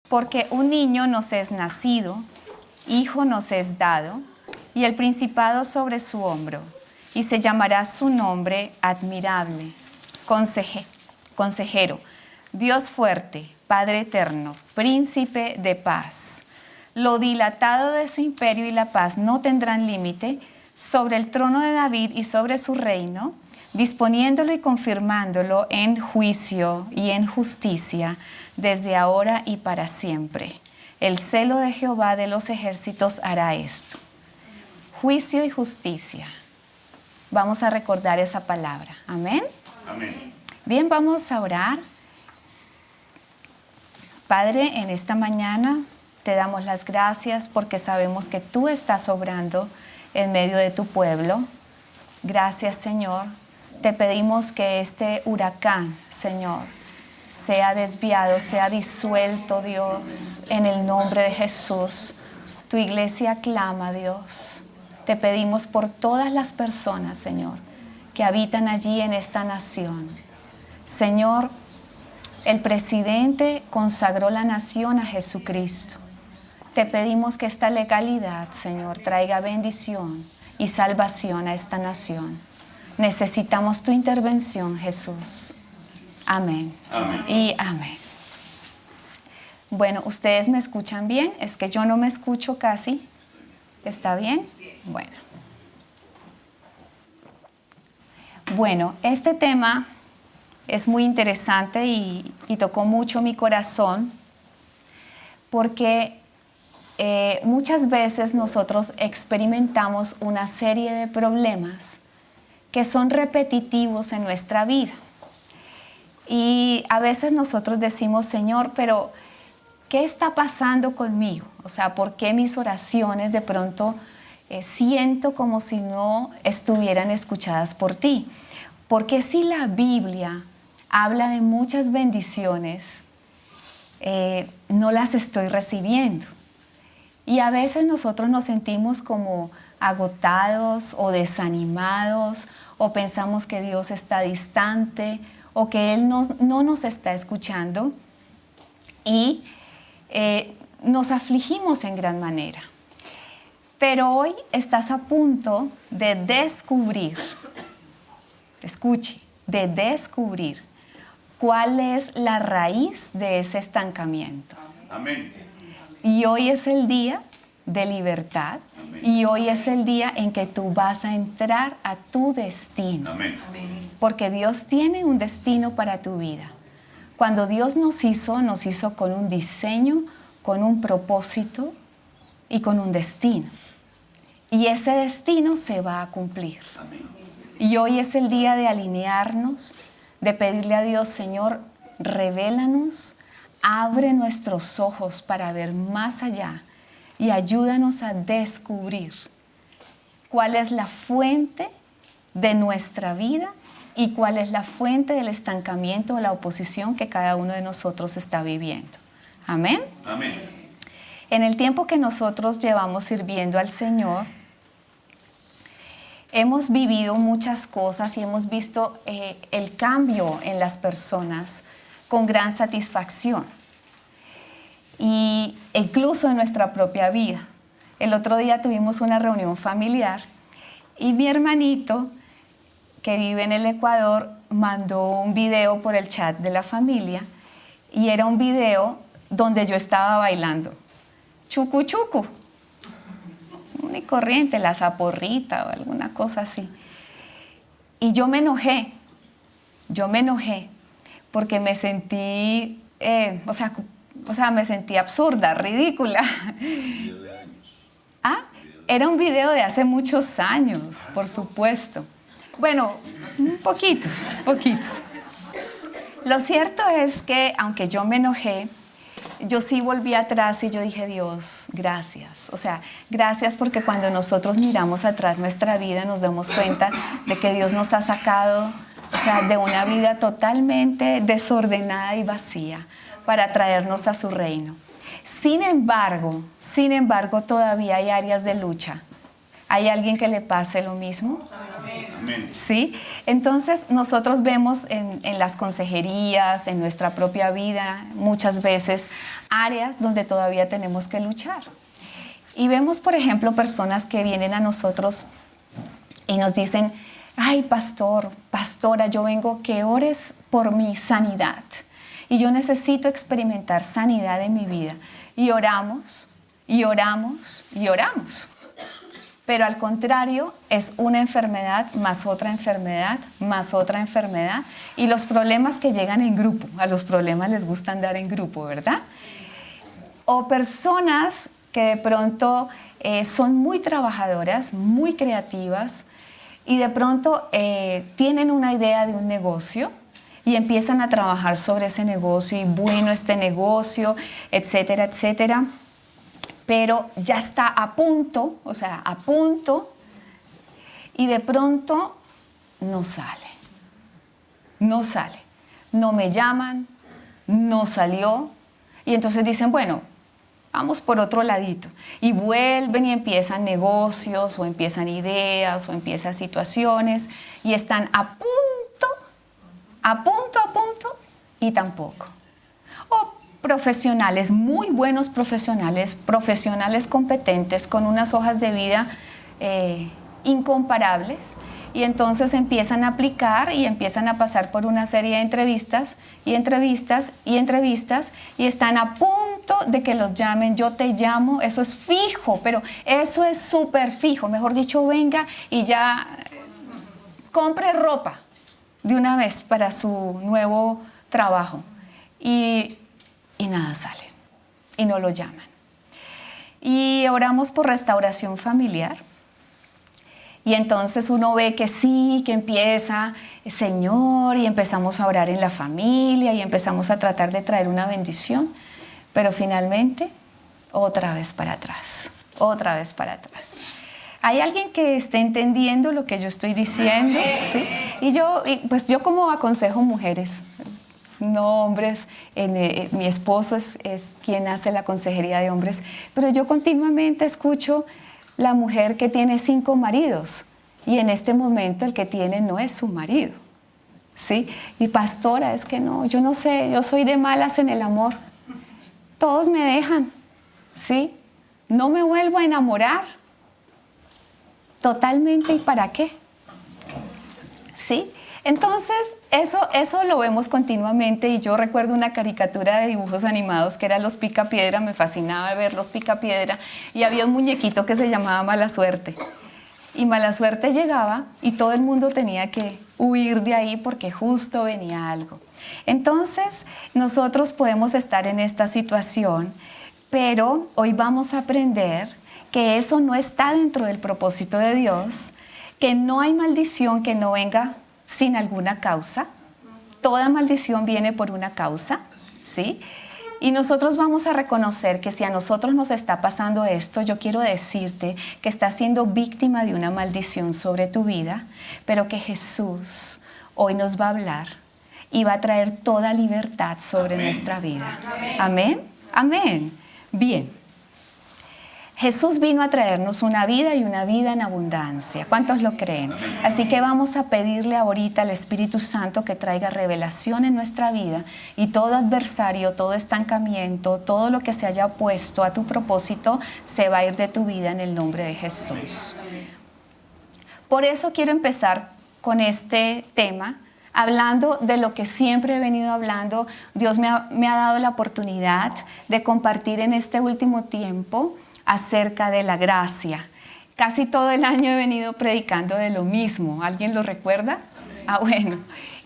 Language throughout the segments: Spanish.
Porque un niño nos es nacido, hijo nos es dado, y el principado sobre su hombro, y se llamará su nombre admirable, consejero, Dios fuerte, Padre eterno, príncipe de paz. Lo dilatado de su imperio y la paz no tendrán límite sobre el trono de David y sobre su reino, disponiéndolo y confirmándolo en juicio y en justicia desde ahora y para siempre. El celo de Jehová de los ejércitos hará esto. Juicio y justicia. Vamos a recordar esa palabra. Amén. Amén. Bien, vamos a orar. Padre, en esta mañana te damos las gracias porque sabemos que tú estás obrando en medio de tu pueblo. Gracias, Señor. Te pedimos que este huracán, Señor, sea desviado, sea disuelto, Dios, en el nombre de Jesús. Tu iglesia clama, Dios. Te pedimos por todas las personas, Señor, que habitan allí en esta nación. Señor, el presidente consagró la nación a Jesucristo. Te pedimos que esta legalidad, Señor, traiga bendición y salvación a esta nación. Necesitamos tu intervención, Jesús. Amén. Amén. Y amén. Bueno, ¿ustedes me escuchan bien? Es que yo no me escucho casi. ¿Está bien? Bueno, este tema es muy interesante y tocó mucho mi corazón porque muchas veces nosotros experimentamos una serie de problemas que son repetitivos en nuestra vida. Y a veces nosotros decimos, Señor, pero ¿qué está pasando conmigo? O sea, ¿por qué mis oraciones de pronto siento como si no estuvieran escuchadas por ti? Porque si la Biblia habla de muchas bendiciones, no las estoy recibiendo. Y a veces nosotros nos sentimos como agotados o desanimados, o pensamos que Dios está distante, o que Él no nos está escuchando, y nos afligimos en gran manera. Pero hoy estás a punto de descubrir, escuche, de descubrir cuál es la raíz de ese estancamiento. Amén. Y hoy es el día de libertad. Amén. Y hoy es el día en que tú vas a entrar a tu destino. Amén. Porque Dios tiene un destino para tu vida. Cuando Dios nos hizo con un diseño, con un propósito y con un destino. Y ese destino se va a cumplir. Amén. Y hoy es el día de alinearnos, de pedirle a Dios, Señor, revélanos, abre nuestros ojos para ver más allá y ayúdanos a descubrir cuál es la fuente de nuestra vida y cuál es la fuente del estancamiento o la oposición que cada uno de nosotros está viviendo. Amén. Amén. En el tiempo que nosotros llevamos sirviendo al Señor, hemos vivido muchas cosas y hemos visto el cambio en las personas con gran satisfacción. Y incluso en nuestra propia vida. El otro día tuvimos una reunión familiar y mi hermanito, que vive en el Ecuador, mandó un video por el chat de la familia y era un video donde yo estaba bailando. Chucu chucu. Una corriente, la zaporrita o alguna cosa así. Y yo me enojé porque me sentí, me sentí absurda, ridícula. ¿Ah? Era un video de hace muchos años, por supuesto. Bueno, poquitos. Lo cierto es que, aunque yo me enojé, yo sí volví atrás y yo dije, Dios, gracias. O sea, gracias porque cuando nosotros miramos atrás nuestra vida nos damos cuenta de que Dios nos ha sacado, de una vida totalmente desordenada y vacía para traernos a su reino. Sin embargo, todavía hay áreas de lucha. ¿Hay alguien que le pase lo mismo? ¿Sí? Entonces nosotros vemos en las consejerías, en nuestra propia vida, muchas veces áreas donde todavía tenemos que luchar. Y vemos, por ejemplo, personas que vienen a nosotros y nos dicen, ay, pastor, pastora, yo vengo que ores por mi sanidad. Y yo necesito experimentar sanidad en mi vida. Y oramos, y oramos, y oramos. Pero al contrario, es una enfermedad más otra enfermedad, más otra enfermedad. Y los problemas que llegan en grupo, a los problemas les gusta andar en grupo, ¿verdad? O personas que de pronto son muy trabajadoras, muy creativas, y de pronto tienen una idea de un negocio y empiezan a trabajar sobre ese negocio y bueno, este negocio, etcétera, etcétera. Pero ya está a punto, o sea, a punto, y de pronto no sale. No sale. No me llaman, no salió. Y entonces dicen, bueno, vamos por otro ladito. Y vuelven y empiezan negocios, o empiezan ideas, o empiezan situaciones, y están a punto, y tampoco. O profesionales, muy buenos profesionales, profesionales competentes, con unas hojas de vida incomparables, y entonces empiezan a aplicar y empiezan a pasar por una serie de entrevistas, y entrevistas, y entrevistas, y están a punto de que los llamen. Yo te llamo, eso es fijo, pero eso es súper fijo, mejor dicho, venga y ya compre ropa de una vez para su nuevo trabajo. Y nada sale, y no lo llaman. Y oramos por restauración familiar, y entonces uno ve que sí, que empieza, Señor, y empezamos a orar en la familia, y empezamos a tratar de traer una bendición, pero finalmente, otra vez para atrás, otra vez para atrás. ¿Hay alguien que esté entendiendo lo que yo estoy diciendo? ¿Sí? Y yo como aconsejo mujeres, no hombres, mi esposo es quien hace la consejería de hombres, pero yo continuamente escucho la mujer que tiene 5 maridos y en este momento el que tiene no es su marido, ¿sí? Y pastora, es que no, yo no sé, yo soy de malas en el amor, todos me dejan, ¿sí? No me vuelvo a enamorar totalmente, ¿y para qué? ¿Sí? Entonces, eso lo vemos continuamente, y yo recuerdo una caricatura de dibujos animados que era Los Picapiedra, me fascinaba ver Los Picapiedra, y había un muñequito que se llamaba Mala Suerte. Y Mala Suerte llegaba y todo el mundo tenía que huir de ahí porque justo venía algo. Entonces, nosotros podemos estar en esta situación, pero hoy vamos a aprender que eso no está dentro del propósito de Dios, que no hay maldición que no venga sin alguna causa. Toda maldición viene por una causa, ¿sí? Y nosotros vamos a reconocer que si a nosotros nos está pasando esto, yo quiero decirte que estás siendo víctima de una maldición sobre tu vida, pero que Jesús hoy nos va a hablar y va a traer toda libertad sobre nuestra vida. Amén. Amén. Bien. Jesús vino a traernos una vida y una vida en abundancia. ¿Cuántos lo creen? Así que vamos a pedirle ahorita al Espíritu Santo que traiga revelación en nuestra vida, y todo adversario, todo estancamiento, todo lo que se haya opuesto a tu propósito se va a ir de tu vida en el nombre de Jesús. Por eso quiero empezar con este tema, hablando de lo que siempre he venido hablando. Dios me ha dado la oportunidad de compartir en este último tiempo acerca de la gracia. Casi todo el año he venido predicando de lo mismo. ¿Alguien lo recuerda? Ah, bueno.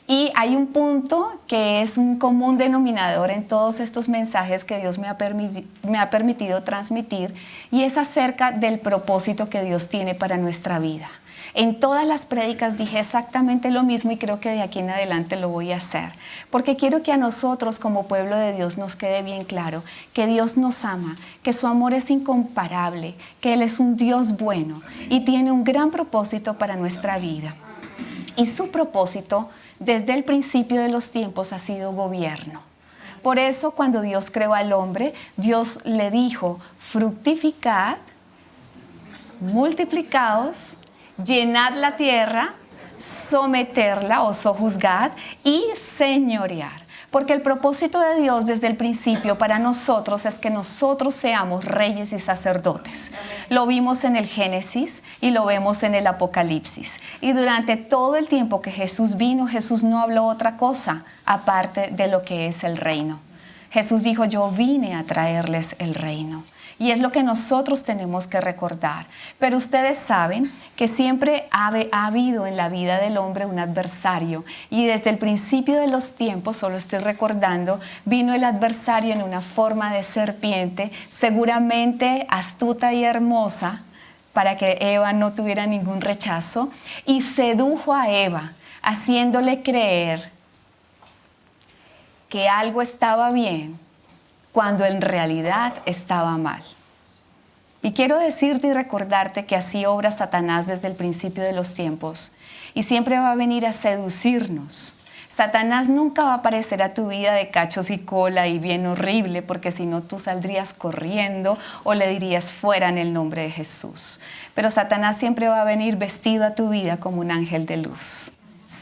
Y hay un punto que es un común denominador en todos estos mensajes que Dios me ha permitido transmitir, y es acerca del propósito que Dios tiene para nuestra vida. En todas las prédicas dije exactamente lo mismo, y creo que de aquí en adelante lo voy a hacer, porque quiero que a nosotros como pueblo de Dios nos quede bien claro que Dios nos ama, que su amor es incomparable, que Él es un Dios bueno y tiene un gran propósito para nuestra vida. Y su propósito desde el principio de los tiempos ha sido gobierno. Por eso cuando Dios creó al hombre, Dios le dijo: fructificad, multiplicaos, llenad la tierra, someterla o sojuzgad y señorear. Porque el propósito de Dios desde el principio para nosotros es que nosotros seamos reyes y sacerdotes. Lo vimos en el Génesis y lo vemos en el Apocalipsis. Y durante todo el tiempo que Jesús vino, Jesús no habló otra cosa aparte de lo que es el reino. Jesús dijo, yo vine a traerles el reino. Y es lo que nosotros tenemos que recordar. Pero ustedes saben que siempre ha habido en la vida del hombre un adversario. Y desde el principio de los tiempos, solo estoy recordando, vino el adversario en una forma de serpiente, seguramente astuta y hermosa, para que Eva no tuviera ningún rechazo, y sedujo a Eva, haciéndole creer que algo estaba bien, cuando en realidad estaba mal. Y quiero decirte y recordarte que así obra Satanás desde el principio de los tiempos. Y siempre va a venir a seducirnos. Satanás nunca va a aparecer a tu vida de cachos y cola y bien horrible, porque si no tú saldrías corriendo o le dirías fuera en el nombre de Jesús. Pero Satanás siempre va a venir vestido a tu vida como un ángel de luz.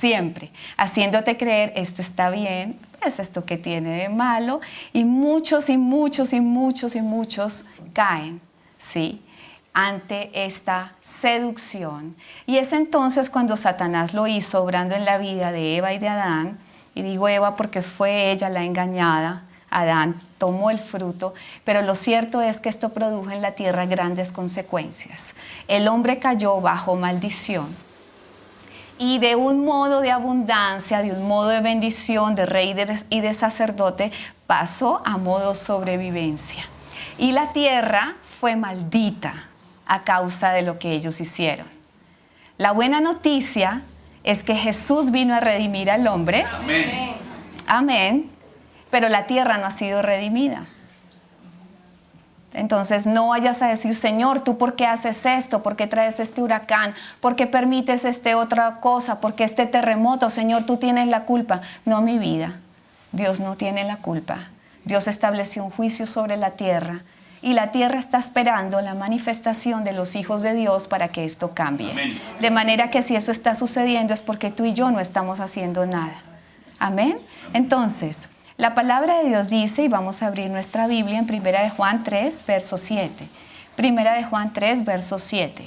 Siempre, haciéndote creer esto está bien, es esto que tiene de malo, y muchos caen, ¿sí?, ante esta seducción. Y es entonces cuando Satanás lo hizo obrando en la vida de Eva y de Adán, y digo Eva porque fue ella la engañada, Adán tomó el fruto, pero lo cierto es que esto produjo en la tierra grandes consecuencias. El hombre cayó bajo maldición. Y de un modo de abundancia, de un modo de bendición, de rey y de sacerdote, pasó a modo sobrevivencia. Y la tierra fue maldita a causa de lo que ellos hicieron. La buena noticia es que Jesús vino a redimir al hombre. Amén. Amén. Pero la tierra no ha sido redimida. Entonces no vayas a decir, Señor, ¿tú por qué haces esto? ¿Por qué traes este huracán? ¿Por qué permites otra cosa? ¿Por qué este terremoto? Señor, tú tienes la culpa. No, mi vida, Dios no tiene la culpa. Dios estableció un juicio sobre la tierra y la tierra está esperando la manifestación de los hijos de Dios para que esto cambie. Amén. De manera que si eso está sucediendo es porque tú y yo no estamos haciendo nada. Amén. Entonces, la palabra de Dios dice, y vamos a abrir nuestra Biblia en 1 de Juan 3, verso 7. 1 de Juan 3, verso 7.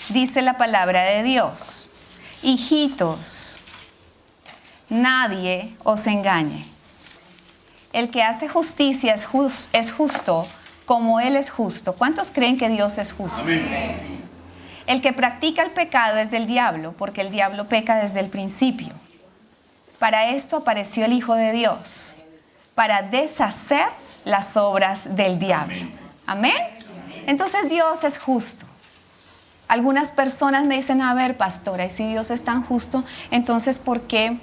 Dice la palabra de Dios, hijitos, nadie os engañe. El que hace justicia es justo como Él es justo. ¿Cuántos creen que Dios es justo? Amén. El que practica el pecado es del diablo, porque el diablo peca desde el principio. Para esto apareció el Hijo de Dios, para deshacer las obras del diablo. Amén. Entonces Dios es justo. Algunas personas me dicen, a ver, pastora, y si Dios es tan justo, entonces ¿por qué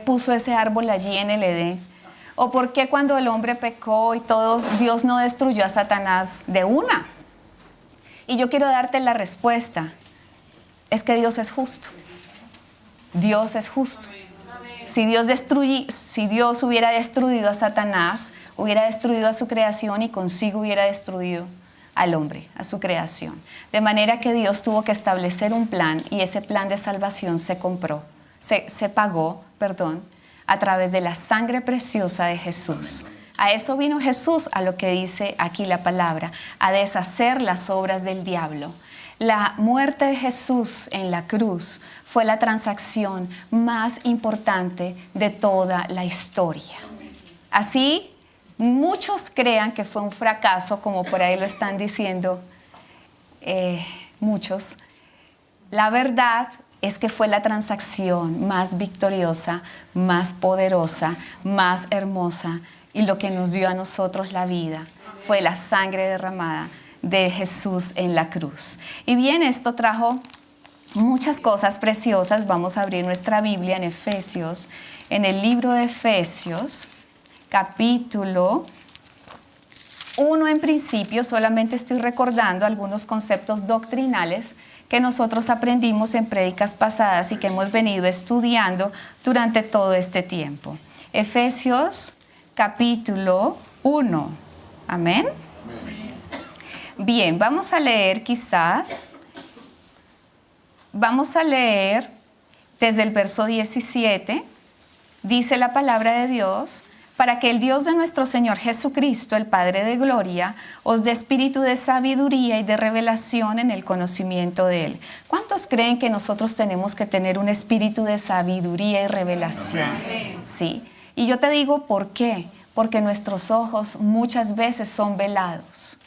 puso ese árbol allí en el Edén? ¿O por qué cuando el hombre pecó y todos, Dios no destruyó a Satanás de una? Y yo quiero darte la respuesta. Es que Dios es justo. Dios es justo. Si Dios hubiera destruido a Satanás, hubiera destruido a su creación y consigo hubiera destruido al hombre, a su creación. De manera que Dios tuvo que establecer un plan y ese plan de salvación se pagó, a través de la sangre preciosa de Jesús. A eso vino Jesús, a lo que dice aquí la palabra, a deshacer las obras del diablo. La muerte de Jesús en la cruz fue la transacción más importante de toda la historia. Así, muchos crean que fue un fracaso, como por ahí lo están diciendo muchos. La verdad es que fue la transacción más victoriosa, más poderosa, más hermosa, y lo que nos dio a nosotros la vida fue la sangre derramada de Jesús en la cruz. Y bien, esto trajo muchas cosas preciosas. Vamos a abrir nuestra Biblia en Efesios, en el libro de Efesios, capítulo 1 en principio. Solamente estoy recordando algunos conceptos doctrinales que nosotros aprendimos en prédicas pasadas y que hemos venido estudiando durante todo este tiempo. Efesios capítulo 1. Amén. Bien, vamos a leer desde el verso 17. Dice la palabra de Dios: para que el Dios de nuestro Señor Jesucristo, el Padre de gloria, os dé espíritu de sabiduría y de revelación en el conocimiento de Él. ¿Cuántos creen que nosotros tenemos que tener un espíritu de sabiduría y revelación? Sí. Y yo te digo, ¿por qué? Porque nuestros ojos muchas veces son velados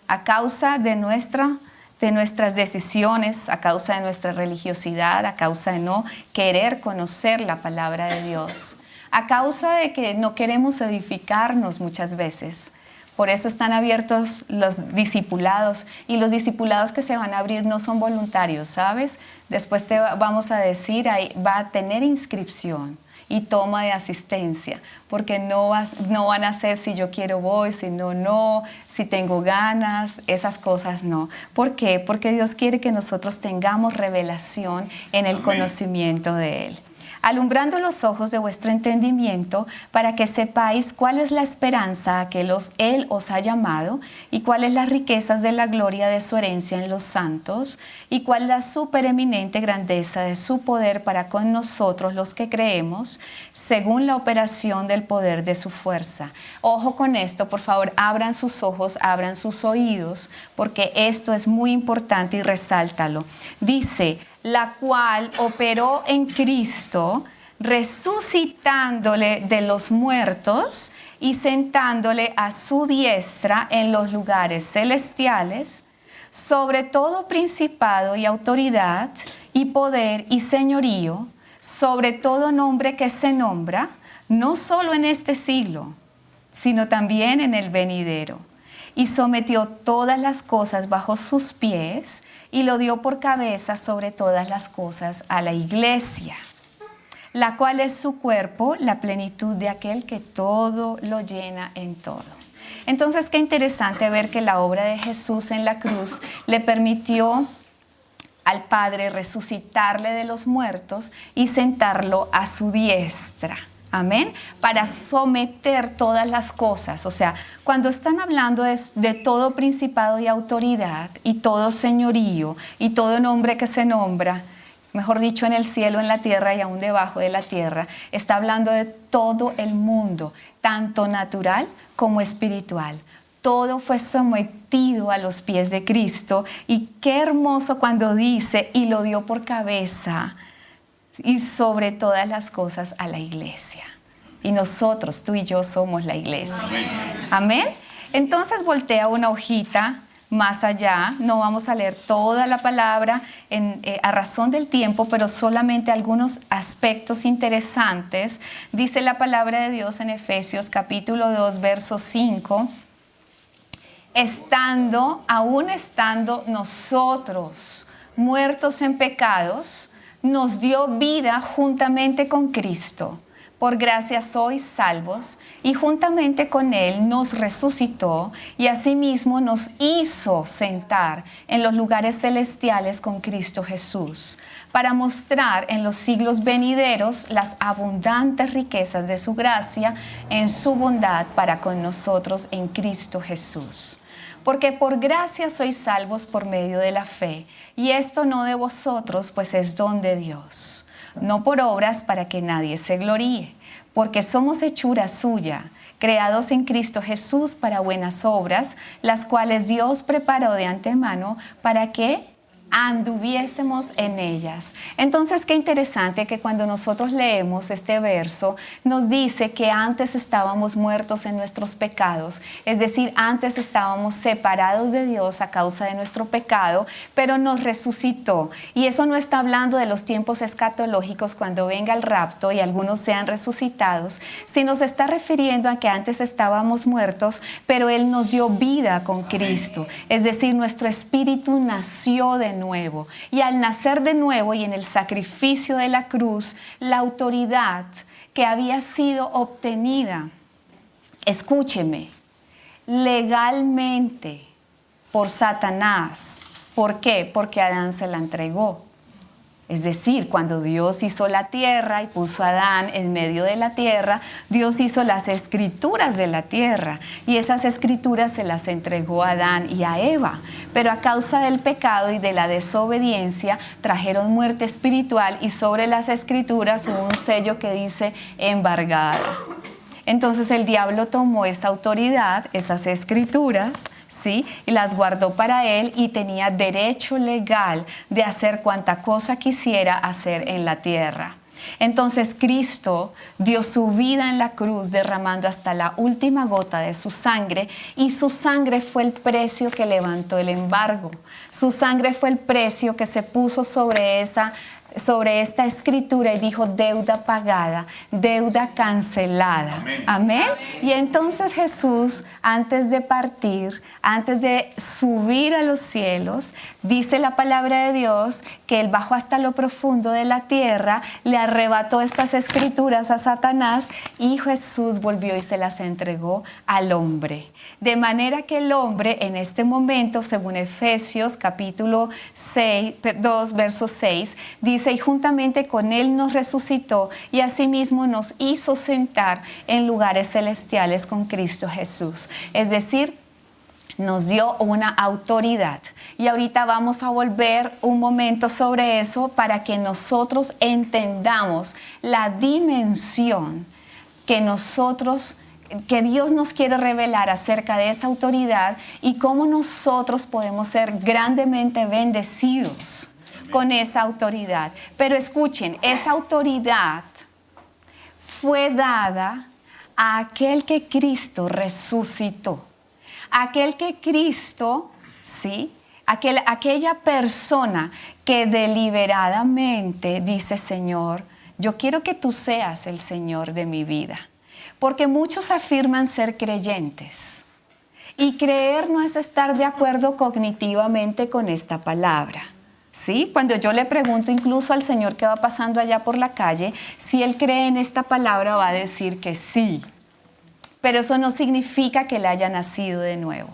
a causa de nuestras decisiones, a causa de nuestra religiosidad, a causa de no querer conocer la palabra de Dios, a causa de que no queremos edificarnos muchas veces. Por eso están abiertos los discipulados, y los discipulados que se van a abrir no son voluntarios, ¿sabes? Después te vamos a decir, ahí va a tener inscripción y toma de asistencia, porque no van a ser si yo quiero voy, si no, si tengo ganas, esas cosas no. ¿Por qué? Porque Dios quiere que nosotros tengamos revelación en el conocimiento de Él. Alumbrando los ojos de vuestro entendimiento, para que sepáis cuál es la esperanza a que Él os ha llamado, y cuáles las riquezas de la gloria de su herencia en los santos, y cuál la supereminente grandeza de su poder para con nosotros los que creemos, según la operación del poder de su fuerza. Ojo con esto, por favor, abran sus ojos, abran sus oídos, porque esto es muy importante y resáltalo. Dice: la cual operó en Cristo, resucitándole de los muertos y sentándole a su diestra en los lugares celestiales, sobre todo principado y autoridad y poder y señorío, sobre todo nombre que se nombra, no solo en este siglo, sino también en el venidero. Y sometió todas las cosas bajo sus pies, y lo dio por cabeza sobre todas las cosas a la iglesia, la cual es su cuerpo, la plenitud de aquel que todo lo llena en todo. Entonces, qué interesante ver que la obra de Jesús en la cruz le permitió al Padre resucitarle de los muertos y sentarlo a su diestra. Amén. Para someter todas las cosas. O sea, cuando están hablando de todo principado y autoridad, y todo señorío, y todo nombre que se nombra, mejor dicho, en el cielo, en la tierra y aún debajo de la tierra, está hablando de todo el mundo, tanto natural como espiritual. Todo fue sometido a los pies de Cristo, y qué hermoso cuando dice: y lo dio por cabeza y sobre todas las cosas a la iglesia. Y nosotros, tú y yo, somos la iglesia. Amén. Entonces voltea una hojita más allá. No vamos a leer toda la palabra a razón del tiempo, pero solamente algunos aspectos interesantes. Dice la palabra de Dios en Efesios capítulo 2, verso 5. Aún estando nosotros muertos en pecados, nos dio vida juntamente con Cristo. Por gracia sois salvos, y juntamente con Él nos resucitó, y asimismo nos hizo sentar en los lugares celestiales con Cristo Jesús, para mostrar en los siglos venideros las abundantes riquezas de su gracia en su bondad para con nosotros en Cristo Jesús. Porque por gracia sois salvos por medio de la fe, y esto no de vosotros, pues es don de Dios, no por obras para que nadie se gloríe, porque somos hechura suya, creados en Cristo Jesús para buenas obras, las cuales Dios preparó de antemano para que anduviésemos en ellas. Entonces, qué interesante que cuando nosotros leemos este verso, nos dice que antes estábamos muertos en nuestros pecados, es decir, antes estábamos separados de Dios a causa de nuestro pecado, pero nos resucitó. Y eso no está hablando de los tiempos escatológicos cuando venga el rapto y algunos sean resucitados, sino se está refiriendo a que antes estábamos muertos, pero Él nos dio vida con Cristo, es decir, nuestro espíritu nació de nuevo, y al nacer de nuevo y en el sacrificio de la cruz, la autoridad que había sido obtenida, escúcheme, legalmente por Satanás. ¿Por qué? Porque Adán se la entregó. Es decir, cuando Dios hizo la tierra y puso a Adán en medio de la tierra, Dios hizo las escrituras de la tierra y esas escrituras se las entregó a Adán y a Eva. Pero a causa del pecado y de la desobediencia trajeron muerte espiritual y sobre las escrituras hubo un sello que dice embargada. Entonces el diablo tomó esa autoridad, esas escrituras, ¿sí? Y las guardó para él y tenía derecho legal de hacer cuanta cosa quisiera hacer en la tierra. Entonces Cristo dio su vida en la cruz derramando hasta la última gota de su sangre y su sangre fue el precio que levantó el embargo. Su sangre fue el precio que se puso sobre esta escritura y dijo deuda pagada, deuda cancelada. Amén. Amén. Y entonces Jesús, antes de partir, antes de subir a los cielos, dice la palabra de Dios que él bajó hasta lo profundo de la tierra, le arrebató estas escrituras a Satanás y Jesús volvió y se las entregó al hombre. De manera que el hombre en este momento, según Efesios capítulo 2, verso 6, dice, y juntamente con él nos resucitó y asimismo nos hizo sentar en lugares celestiales con Cristo Jesús. Es decir, nos dio una autoridad. Y ahorita vamos a volver un momento sobre eso para que nosotros entendamos la dimensión que Dios nos quiere revelar acerca de esa autoridad y cómo nosotros podemos ser grandemente bendecidos con esa autoridad. Pero escuchen, esa autoridad fue dada a aquel que Cristo resucitó. Aquel que Cristo, ¿sí? Aquella persona que deliberadamente dice, Señor, yo quiero que tú seas el Señor de mi vida. Porque muchos afirman ser creyentes y creer no es estar de acuerdo cognitivamente con esta palabra, ¿sí? Cuando yo le pregunto incluso al Señor que va pasando allá por la calle, si Él cree en esta palabra va a decir que sí, pero eso no significa que Él haya nacido de nuevo.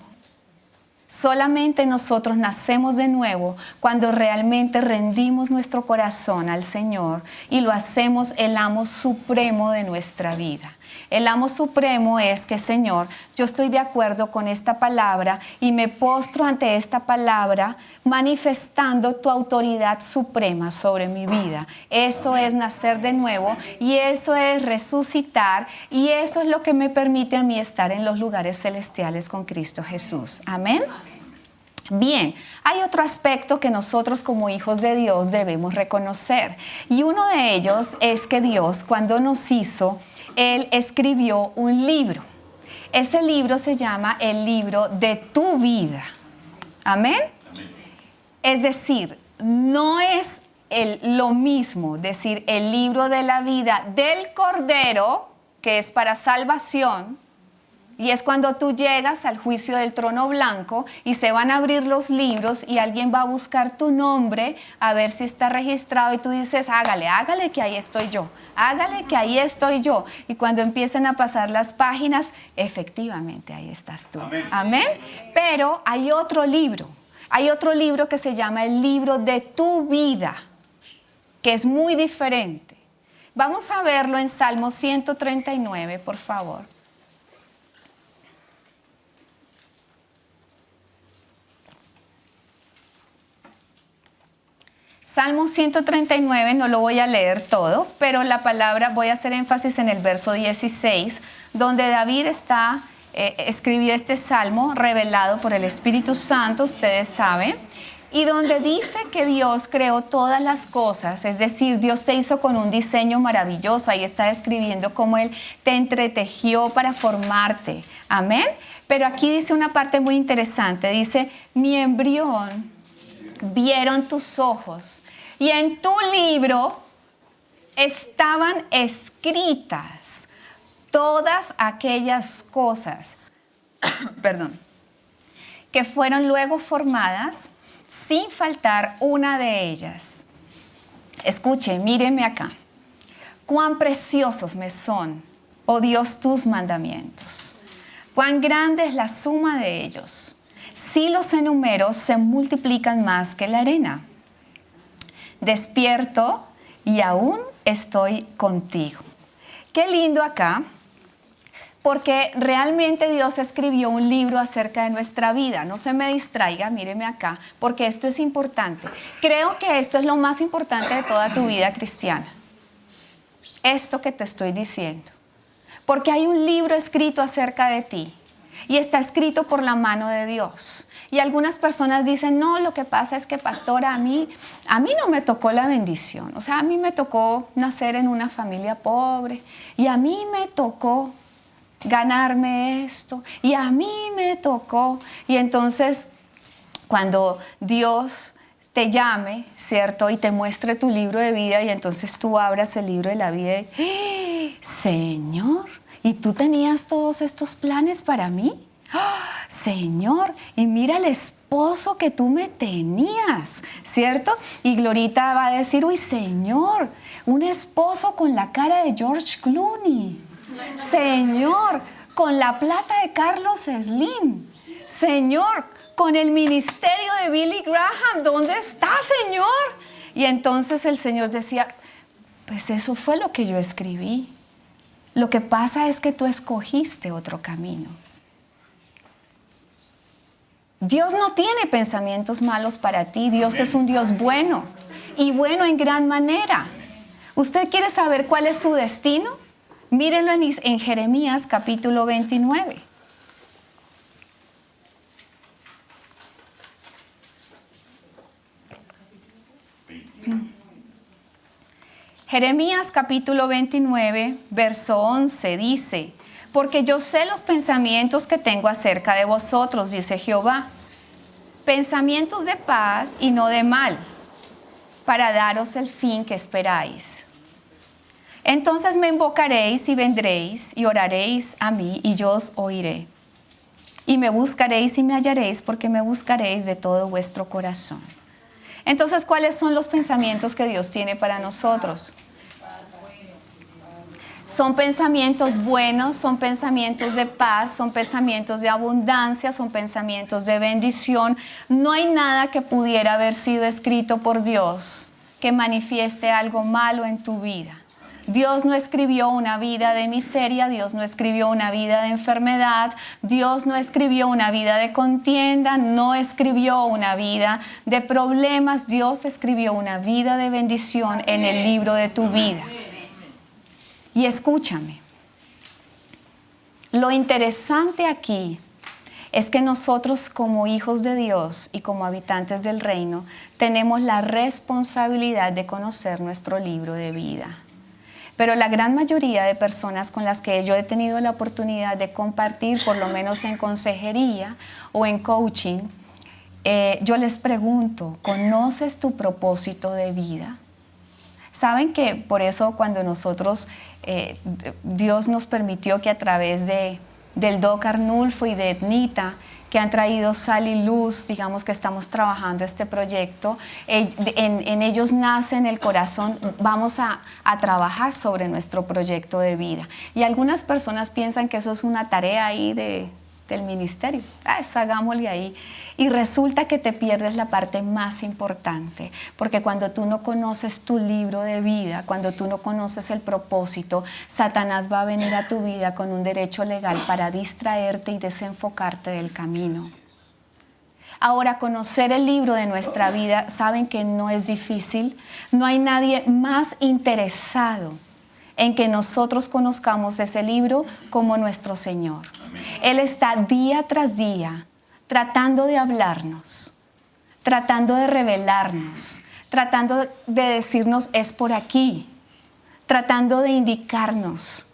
Solamente nosotros nacemos de nuevo cuando realmente rendimos nuestro corazón al Señor y lo hacemos el amo supremo de nuestra vida. El amo supremo es que, Señor, yo estoy de acuerdo con esta palabra y me postro ante esta palabra manifestando tu autoridad suprema sobre mi vida. Eso es nacer de nuevo y eso es resucitar y eso es lo que me permite a mí estar en los lugares celestiales con Cristo Jesús. Amén. Bien, hay otro aspecto que nosotros como hijos de Dios debemos reconocer y uno de ellos es que Dios, cuando nos hizo, Él escribió un libro. Ese libro se llama el libro de tu vida. ¿Amén? Amén. Es decir, no es lo mismo decir el libro de la vida del Cordero, que es para salvación, y es cuando tú llegas al juicio del trono blanco y se van a abrir los libros y alguien va a buscar tu nombre a ver si está registrado y tú dices, hágale que ahí estoy yo, hágale que ahí estoy yo. Y cuando empiecen a pasar las páginas, efectivamente ahí estás tú. Amén. Amén. Pero hay otro libro que se llama el libro de tu vida, que es muy diferente. Vamos a verlo en Salmo 139, por favor. Salmo 139, no lo voy a leer todo, pero la palabra, voy a hacer énfasis en el verso 16, donde David escribió este salmo revelado por el Espíritu Santo, ustedes saben, y donde dice que Dios creó todas las cosas, es decir, Dios te hizo con un diseño maravilloso, ahí está describiendo cómo Él te entretejió para formarte, amén. Pero aquí dice una parte muy interesante, dice, mi embrión vieron tus ojos y en tu libro estaban escritas todas aquellas cosas, que fueron luego formadas sin faltar una de ellas. Escuchen, mírenme acá. Cuán preciosos me son, oh Dios, tus mandamientos. Cuán grande es la suma de ellos. Si los enumero, se multiplican más que la arena. despierto y aún estoy contigo. Qué lindo acá, porque realmente Dios escribió un libro acerca de nuestra vida. No se me distraiga, míreme acá, porque esto es importante. Creo que esto es lo más importante de toda tu vida cristiana. Esto que te estoy diciendo. Porque hay un libro escrito acerca de ti y está escrito por la mano de Dios. Y algunas personas dicen, no, lo que pasa es que, pastora, a mí no me tocó la bendición. O sea, a mí me tocó nacer en una familia pobre y a mí me tocó ganarme esto y a mí me tocó. Y entonces, cuando Dios te llame, ¿cierto? Y te muestre tu libro de vida y entonces tú abras el libro de la vida y, ¡ah! Señor, ¿y tú tenías todos estos planes para mí? ¡Ah! Señor, y mira el esposo que tú me tenías, ¿cierto? Y Glorita va a decir, uy, Señor, un esposo con la cara de George Clooney. Señor, con la plata de Carlos Slim. Señor, con el ministerio de Billy Graham. ¿Dónde está, Señor? Y entonces el Señor decía, pues eso fue lo que yo escribí. Lo que pasa es que tú escogiste otro camino. Dios no tiene pensamientos malos para ti. Dios es un Dios bueno y bueno en gran manera. ¿Usted quiere saber cuál es su destino? Mírenlo en Jeremías capítulo 29. Jeremías capítulo 29, verso 11 dice, porque yo sé los pensamientos que tengo acerca de vosotros, dice Jehová, pensamientos de paz y no de mal, para daros el fin que esperáis. Entonces me invocaréis y vendréis y oraréis a mí y yo os oiré. Y me buscaréis y me hallaréis porque me buscaréis de todo vuestro corazón. Entonces, ¿cuáles son los pensamientos que Dios tiene para nosotros? Son pensamientos buenos, son pensamientos de paz, son pensamientos de abundancia, son pensamientos de bendición. No hay nada que pudiera haber sido escrito por Dios que manifieste algo malo en tu vida. Dios no escribió una vida de miseria, Dios no escribió una vida de enfermedad, Dios no escribió una vida de contienda, no escribió una vida de problemas, Dios escribió una vida de bendición en el libro de tu vida. Y escúchame, lo interesante aquí es que nosotros como hijos de Dios y como habitantes del reino tenemos la responsabilidad de conocer nuestro libro de vida. Pero la gran mayoría de personas con las que yo he tenido la oportunidad de compartir, por lo menos en consejería o en coaching, yo les pregunto, ¿conoces tu propósito de vida? ¿Saben que por eso cuando nosotros, Dios nos permitió que a través del Doc Arnulfo y de Etnita, que han traído sal y luz, digamos que estamos trabajando este proyecto, en ellos nace en el corazón, vamos a trabajar sobre nuestro proyecto de vida. Y algunas personas piensan que eso es una tarea ahí del ministerio, eso hagámosle ahí. Y resulta que te pierdes la parte más importante, porque cuando tú no conoces tu libro de vida, cuando tú no conoces el propósito, Satanás va a venir a tu vida con un derecho legal para distraerte y desenfocarte del camino. Ahora, conocer el libro de nuestra vida, saben que no es difícil. No hay nadie más interesado en que nosotros conozcamos ese libro como nuestro Señor. Él está día tras día tratando de hablarnos, tratando de revelarnos, tratando de decirnos es por aquí, tratando de indicarnos.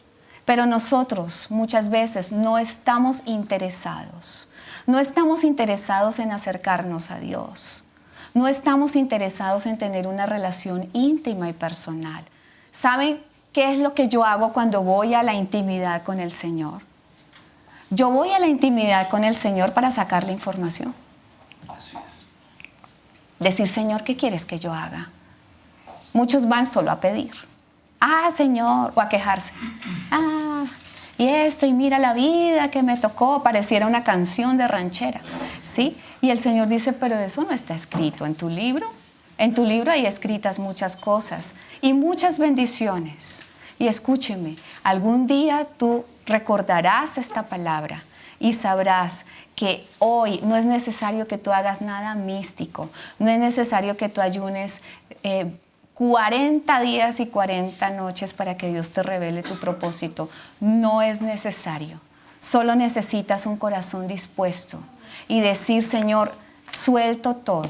Pero nosotros muchas veces no estamos interesados. No estamos interesados en acercarnos a Dios. No estamos interesados en tener una relación íntima y personal. ¿Saben qué es lo que yo hago cuando voy a la intimidad con el Señor? Yo voy a la intimidad con el Señor para sacar la información. Decir, Señor, ¿qué quieres que yo haga? Muchos van solo a pedir. Ah, Señor, o a quejarse. Ah, y esto, y mira la vida que me tocó, pareciera una canción de ranchera, ¿sí? Y el Señor dice, pero eso no está escrito en tu libro. En tu libro hay escritas muchas cosas y muchas bendiciones. Y escúcheme, algún día tú recordarás esta palabra y sabrás que hoy no es necesario que tú hagas nada místico, no es necesario que tú ayunes 40 días y 40 noches para que Dios te revele tu propósito. No es necesario. Solo necesitas un corazón dispuesto y decir, Señor, suelto todo.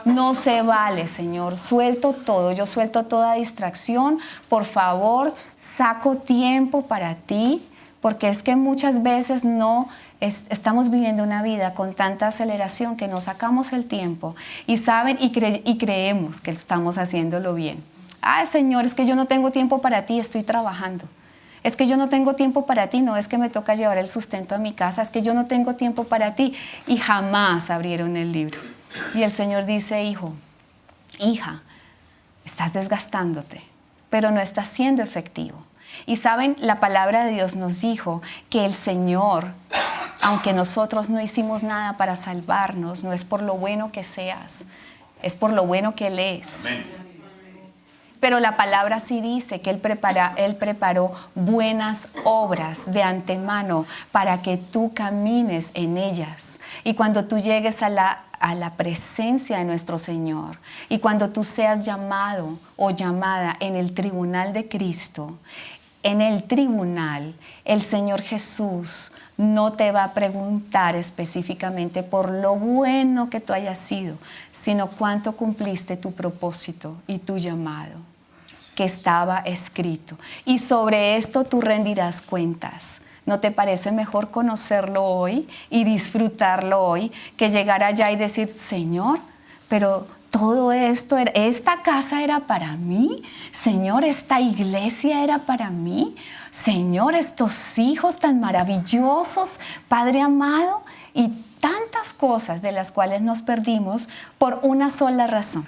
No se vale, Señor, suelto todo. Yo suelto toda distracción. Por favor, saco tiempo para ti, porque es que muchas veces estamos viviendo una vida con tanta aceleración que no sacamos el tiempo y saben y creemos que estamos haciéndolo bien. Ay, Señor, es que yo no tengo tiempo para ti, estoy trabajando. Es que yo no tengo tiempo para ti, no es que me toca llevar el sustento a mi casa, es que yo no tengo tiempo para ti. Y jamás abrieron el libro. Y el Señor dice, hijo, hija, estás desgastándote, pero no estás siendo efectivo. Y saben, la palabra de Dios nos dijo que el Señor, aunque nosotros no hicimos nada para salvarnos, no es por lo bueno que seas, es por lo bueno que Él es. Amén. Pero la palabra sí dice que Él preparó buenas obras de antemano para que tú camines en ellas. Y cuando tú llegues a la presencia de nuestro Señor y cuando tú seas llamado o llamada en el tribunal de Cristo, en el tribunal el Señor Jesús no te va a preguntar específicamente por lo bueno que tú hayas sido, sino cuánto cumpliste tu propósito y tu llamado que estaba escrito. Y sobre esto tú rendirás cuentas. ¿No te parece mejor conocerlo hoy y disfrutarlo hoy que llegar allá y decir, Señor, pero todo esto, esta casa era para mí? Señor, esta iglesia era para mí. Señor, estos hijos tan maravillosos, Padre amado, y tantas cosas de las cuales nos perdimos por una sola razón: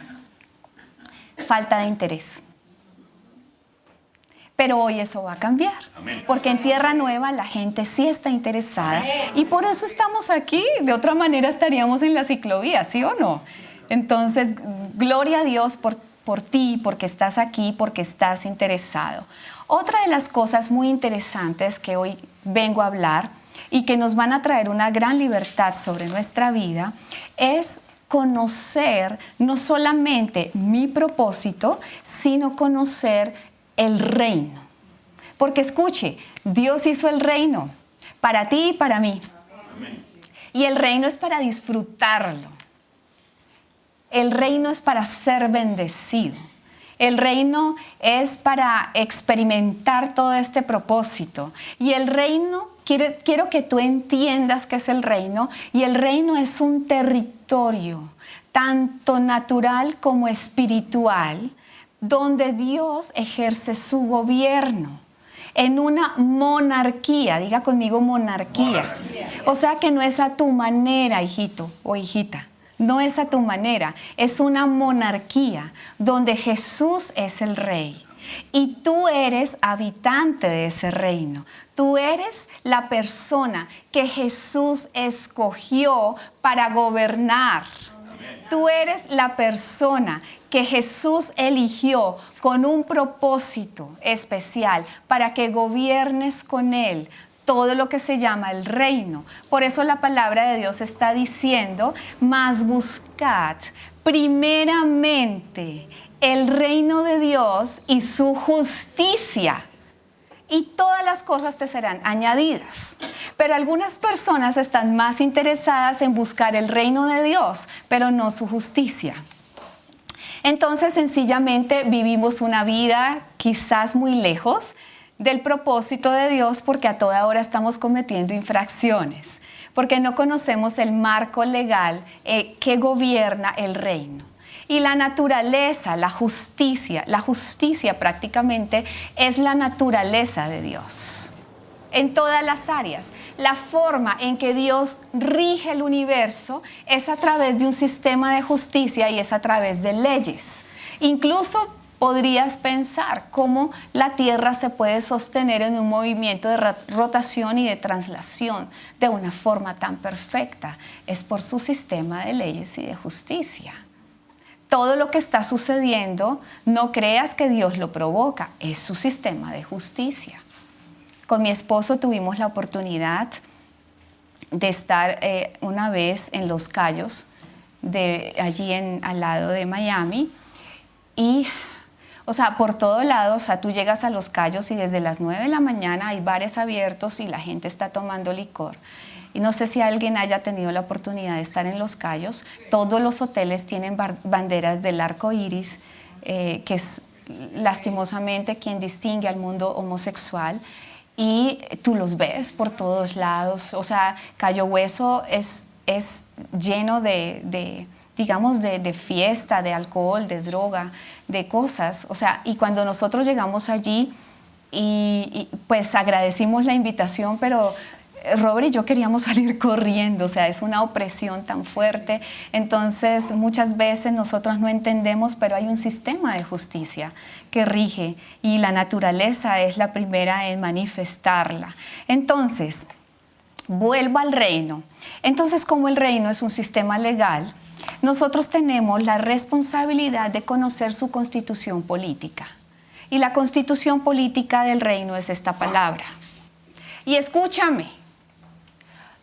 falta de interés. Pero hoy eso va a cambiar. Amén. Porque en Tierra Nueva la gente sí está interesada. Amén. Y por eso estamos aquí. De otra manera estaríamos en la ciclovía, ¿sí o no? Entonces, gloria a Dios por ti, porque estás aquí, porque estás interesado. Otra de las cosas muy interesantes que hoy vengo a hablar y que nos van a traer una gran libertad sobre nuestra vida es conocer no solamente mi propósito, sino conocer el reino. Porque escuche, Dios hizo el reino para ti y para mí. Amén. Y el reino es para disfrutarlo. El reino es para ser bendecido. El reino es para experimentar todo este propósito. Y el reino, quiero que tú entiendas qué es el reino. Y el reino es un territorio, tanto natural como espiritual, donde Dios ejerce su gobierno en una monarquía. Diga conmigo monarquía. O sea que no es a tu manera, hijito o hijita. No es a tu manera. Es una monarquía donde Jesús es el rey. Y tú eres habitante de ese reino. Tú eres la persona que Jesús escogió para gobernar. Tú eres la persona que Jesús eligió con un propósito especial para que gobiernes con Él todo lo que se llama el reino. Por eso la palabra de Dios está diciendo, mas buscad primeramente el reino de Dios y su justicia, y todas las cosas te serán añadidas. Pero algunas personas están más interesadas en buscar el reino de Dios, pero no su justicia. Entonces, sencillamente vivimos una vida quizás muy lejos del propósito de Dios, porque a toda hora estamos cometiendo infracciones, porque no conocemos el marco legal que gobierna el reino. Y la naturaleza, la justicia prácticamente es la naturaleza de Dios en todas las áreas. La forma en que Dios rige el universo es a través de un sistema de justicia y es a través de leyes. Incluso podrías pensar cómo la Tierra se puede sostener en un movimiento de rotación y de traslación de una forma tan perfecta. Es por su sistema de leyes y de justicia. todo lo que está sucediendo, no creas que Dios lo provoca, es su sistema de justicia. Con mi esposo tuvimos la oportunidad de estar una vez en Los Cayos, allí al lado de Miami, y o sea, por todo lado, o sea, tú llegas a Los Cayos y desde las 9 de la mañana hay bares abiertos y la gente está tomando licor. Y no sé si alguien haya tenido la oportunidad de estar en Los Cayos. Todos los hoteles tienen banderas del arco iris, que es lastimosamente quien distingue al mundo homosexual. Y tú los ves por todos lados. O sea, Cayo Hueso es lleno digamos, de fiesta, de alcohol, de droga, de cosas. O sea, y cuando nosotros llegamos allí y pues agradecimos la invitación, pero Robert y yo queríamos salir corriendo, o sea, es una opresión tan fuerte. Entonces, muchas veces nosotros no entendemos, pero hay un sistema de justicia que rige y la naturaleza es la primera en manifestarla. Entonces, vuelvo al reino. Entonces, como el reino es un sistema legal, nosotros tenemos la responsabilidad de conocer su constitución política. Y la constitución política del reino es esta palabra. Y escúchame,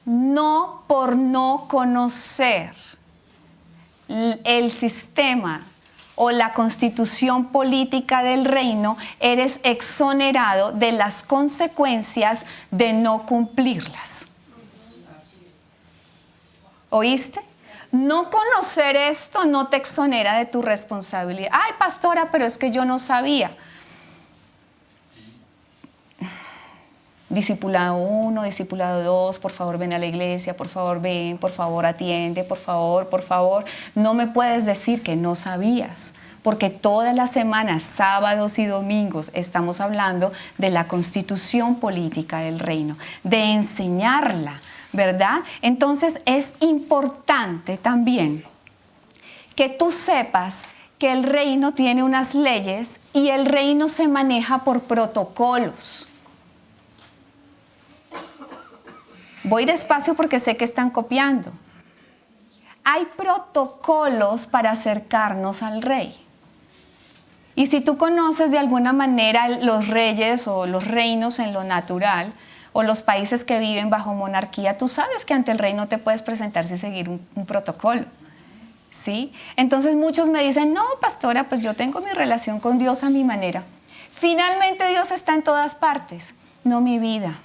no por no conocer el sistema o la constitución política del reino, eres exonerado de las consecuencias de no cumplirlas. ¿Oíste? No conocer esto no te exonera de tu responsabilidad. Ay, pastora, pero es que yo no sabía. Discipulado 1, discipulado 2, por favor ven a la iglesia, por favor ven, por favor atiende, por favor. No me puedes decir que no sabías, porque todas las semanas, sábados y domingos, estamos hablando de la constitución política del reino, de enseñarla, ¿verdad? Entonces es importante también que tú sepas que el reino tiene unas leyes y el reino se maneja por protocolos. Voy despacio porque sé que están copiando. Hay protocolos para acercarnos al rey. Y si tú conoces de alguna manera los reyes o los reinos en lo natural, o los países que viven bajo monarquía, tú sabes que ante el rey no te puedes presentar sin seguir un protocolo, ¿sí? Entonces muchos me dicen, no, pastora, pues yo tengo mi relación con Dios a mi manera. Finalmente Dios está en todas partes. No, mi vida.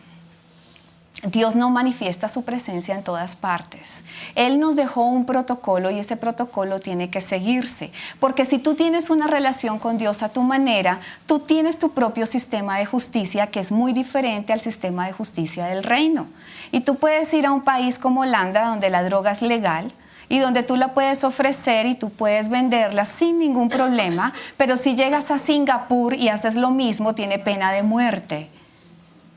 Dios no manifiesta su presencia en todas partes. Él nos dejó un protocolo y ese protocolo tiene que seguirse. Porque si tú tienes una relación con Dios a tu manera, tú tienes tu propio sistema de justicia que es muy diferente al sistema de justicia del reino. Y tú puedes ir a un país como Holanda, donde la droga es legal y donde tú la puedes ofrecer y tú puedes venderla sin ningún problema, pero si llegas a Singapur y haces lo mismo, tiene pena de muerte.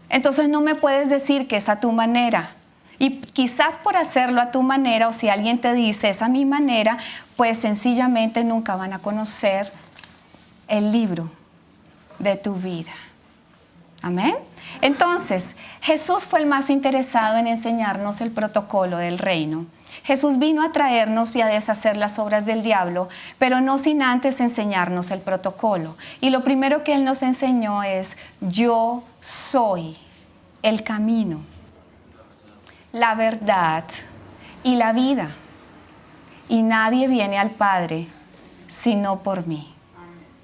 Entonces no me puedes decir que es a tu manera. Y quizás por hacerlo a tu manera, o si alguien te dice es a mi manera, pues sencillamente nunca van a conocer el libro de tu vida. Amén. Entonces, Jesús fue el más interesado en enseñarnos el protocolo del reino. Jesús vino a traernos y a deshacer las obras del diablo, pero no sin antes enseñarnos el protocolo. Y lo primero que Él nos enseñó es, yo soy el camino, la verdad y la vida. Y nadie viene al Padre sino por mí.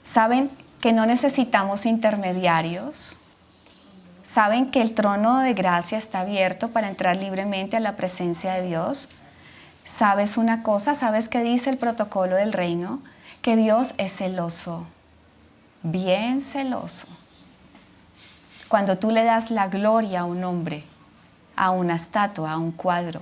¿Saben que no necesitamos intermediarios? ¿Saben que el trono de gracia está abierto para entrar libremente a la presencia de Dios? ¿Sabes una cosa? ¿Sabes qué dice el protocolo del reino? Que Dios es celoso, bien celoso. Cuando tú le das la gloria a un hombre, a una estatua, a un cuadro,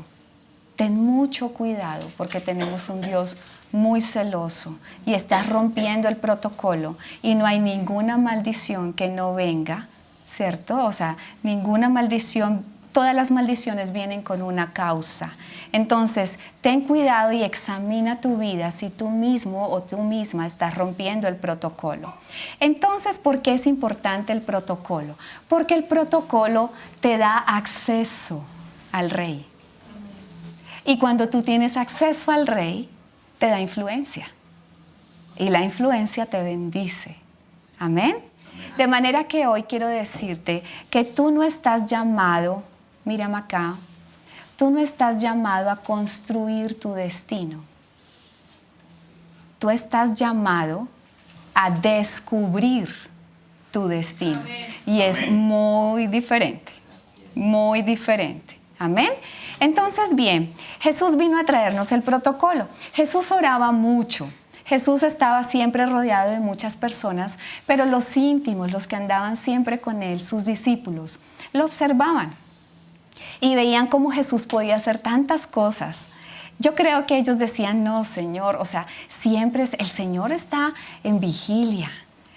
ten mucho cuidado porque tenemos un Dios muy celoso y estás rompiendo el protocolo y no hay ninguna maldición que no venga, ¿cierto? O sea, ninguna maldición, todas las maldiciones vienen con una causa. Entonces, ten cuidado y examina tu vida si tú mismo o tú misma estás rompiendo el protocolo. Entonces, ¿por qué es importante el protocolo? Porque el protocolo te da acceso al rey. Y cuando tú tienes acceso al rey, te da influencia. y la influencia te bendice. Amén. De manera que hoy quiero decirte que tú no estás llamado, mírame acá, tú no estás llamado a construir tu destino. Tú estás llamado a descubrir tu destino. Y es muy diferente, muy diferente. Amén. Entonces, bien, Jesús vino a traernos el protocolo. Jesús oraba mucho. Jesús estaba siempre rodeado de muchas personas, pero los íntimos, los que andaban siempre con él, sus discípulos, lo observaban y veían cómo Jesús podía hacer tantas cosas. Yo creo que ellos decían, no, Señor, o sea, siempre el Señor está en vigilia.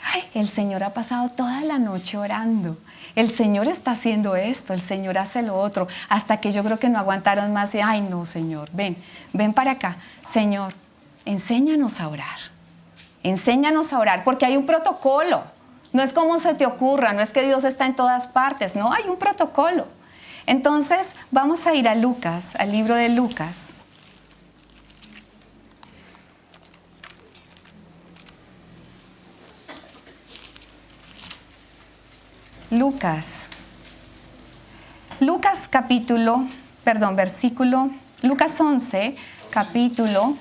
Ay, el Señor ha pasado toda la noche orando. El Señor está haciendo esto, el Señor hace lo otro, hasta que yo creo que no aguantaron más y, ay, no, Señor, ven para acá, Señor. Enséñanos a orar, porque hay un protocolo. No es como se te ocurra, no es que Dios está en todas partes, no, hay un protocolo. Entonces, vamos a ir a Lucas, al libro de Lucas. Lucas 11, capítulo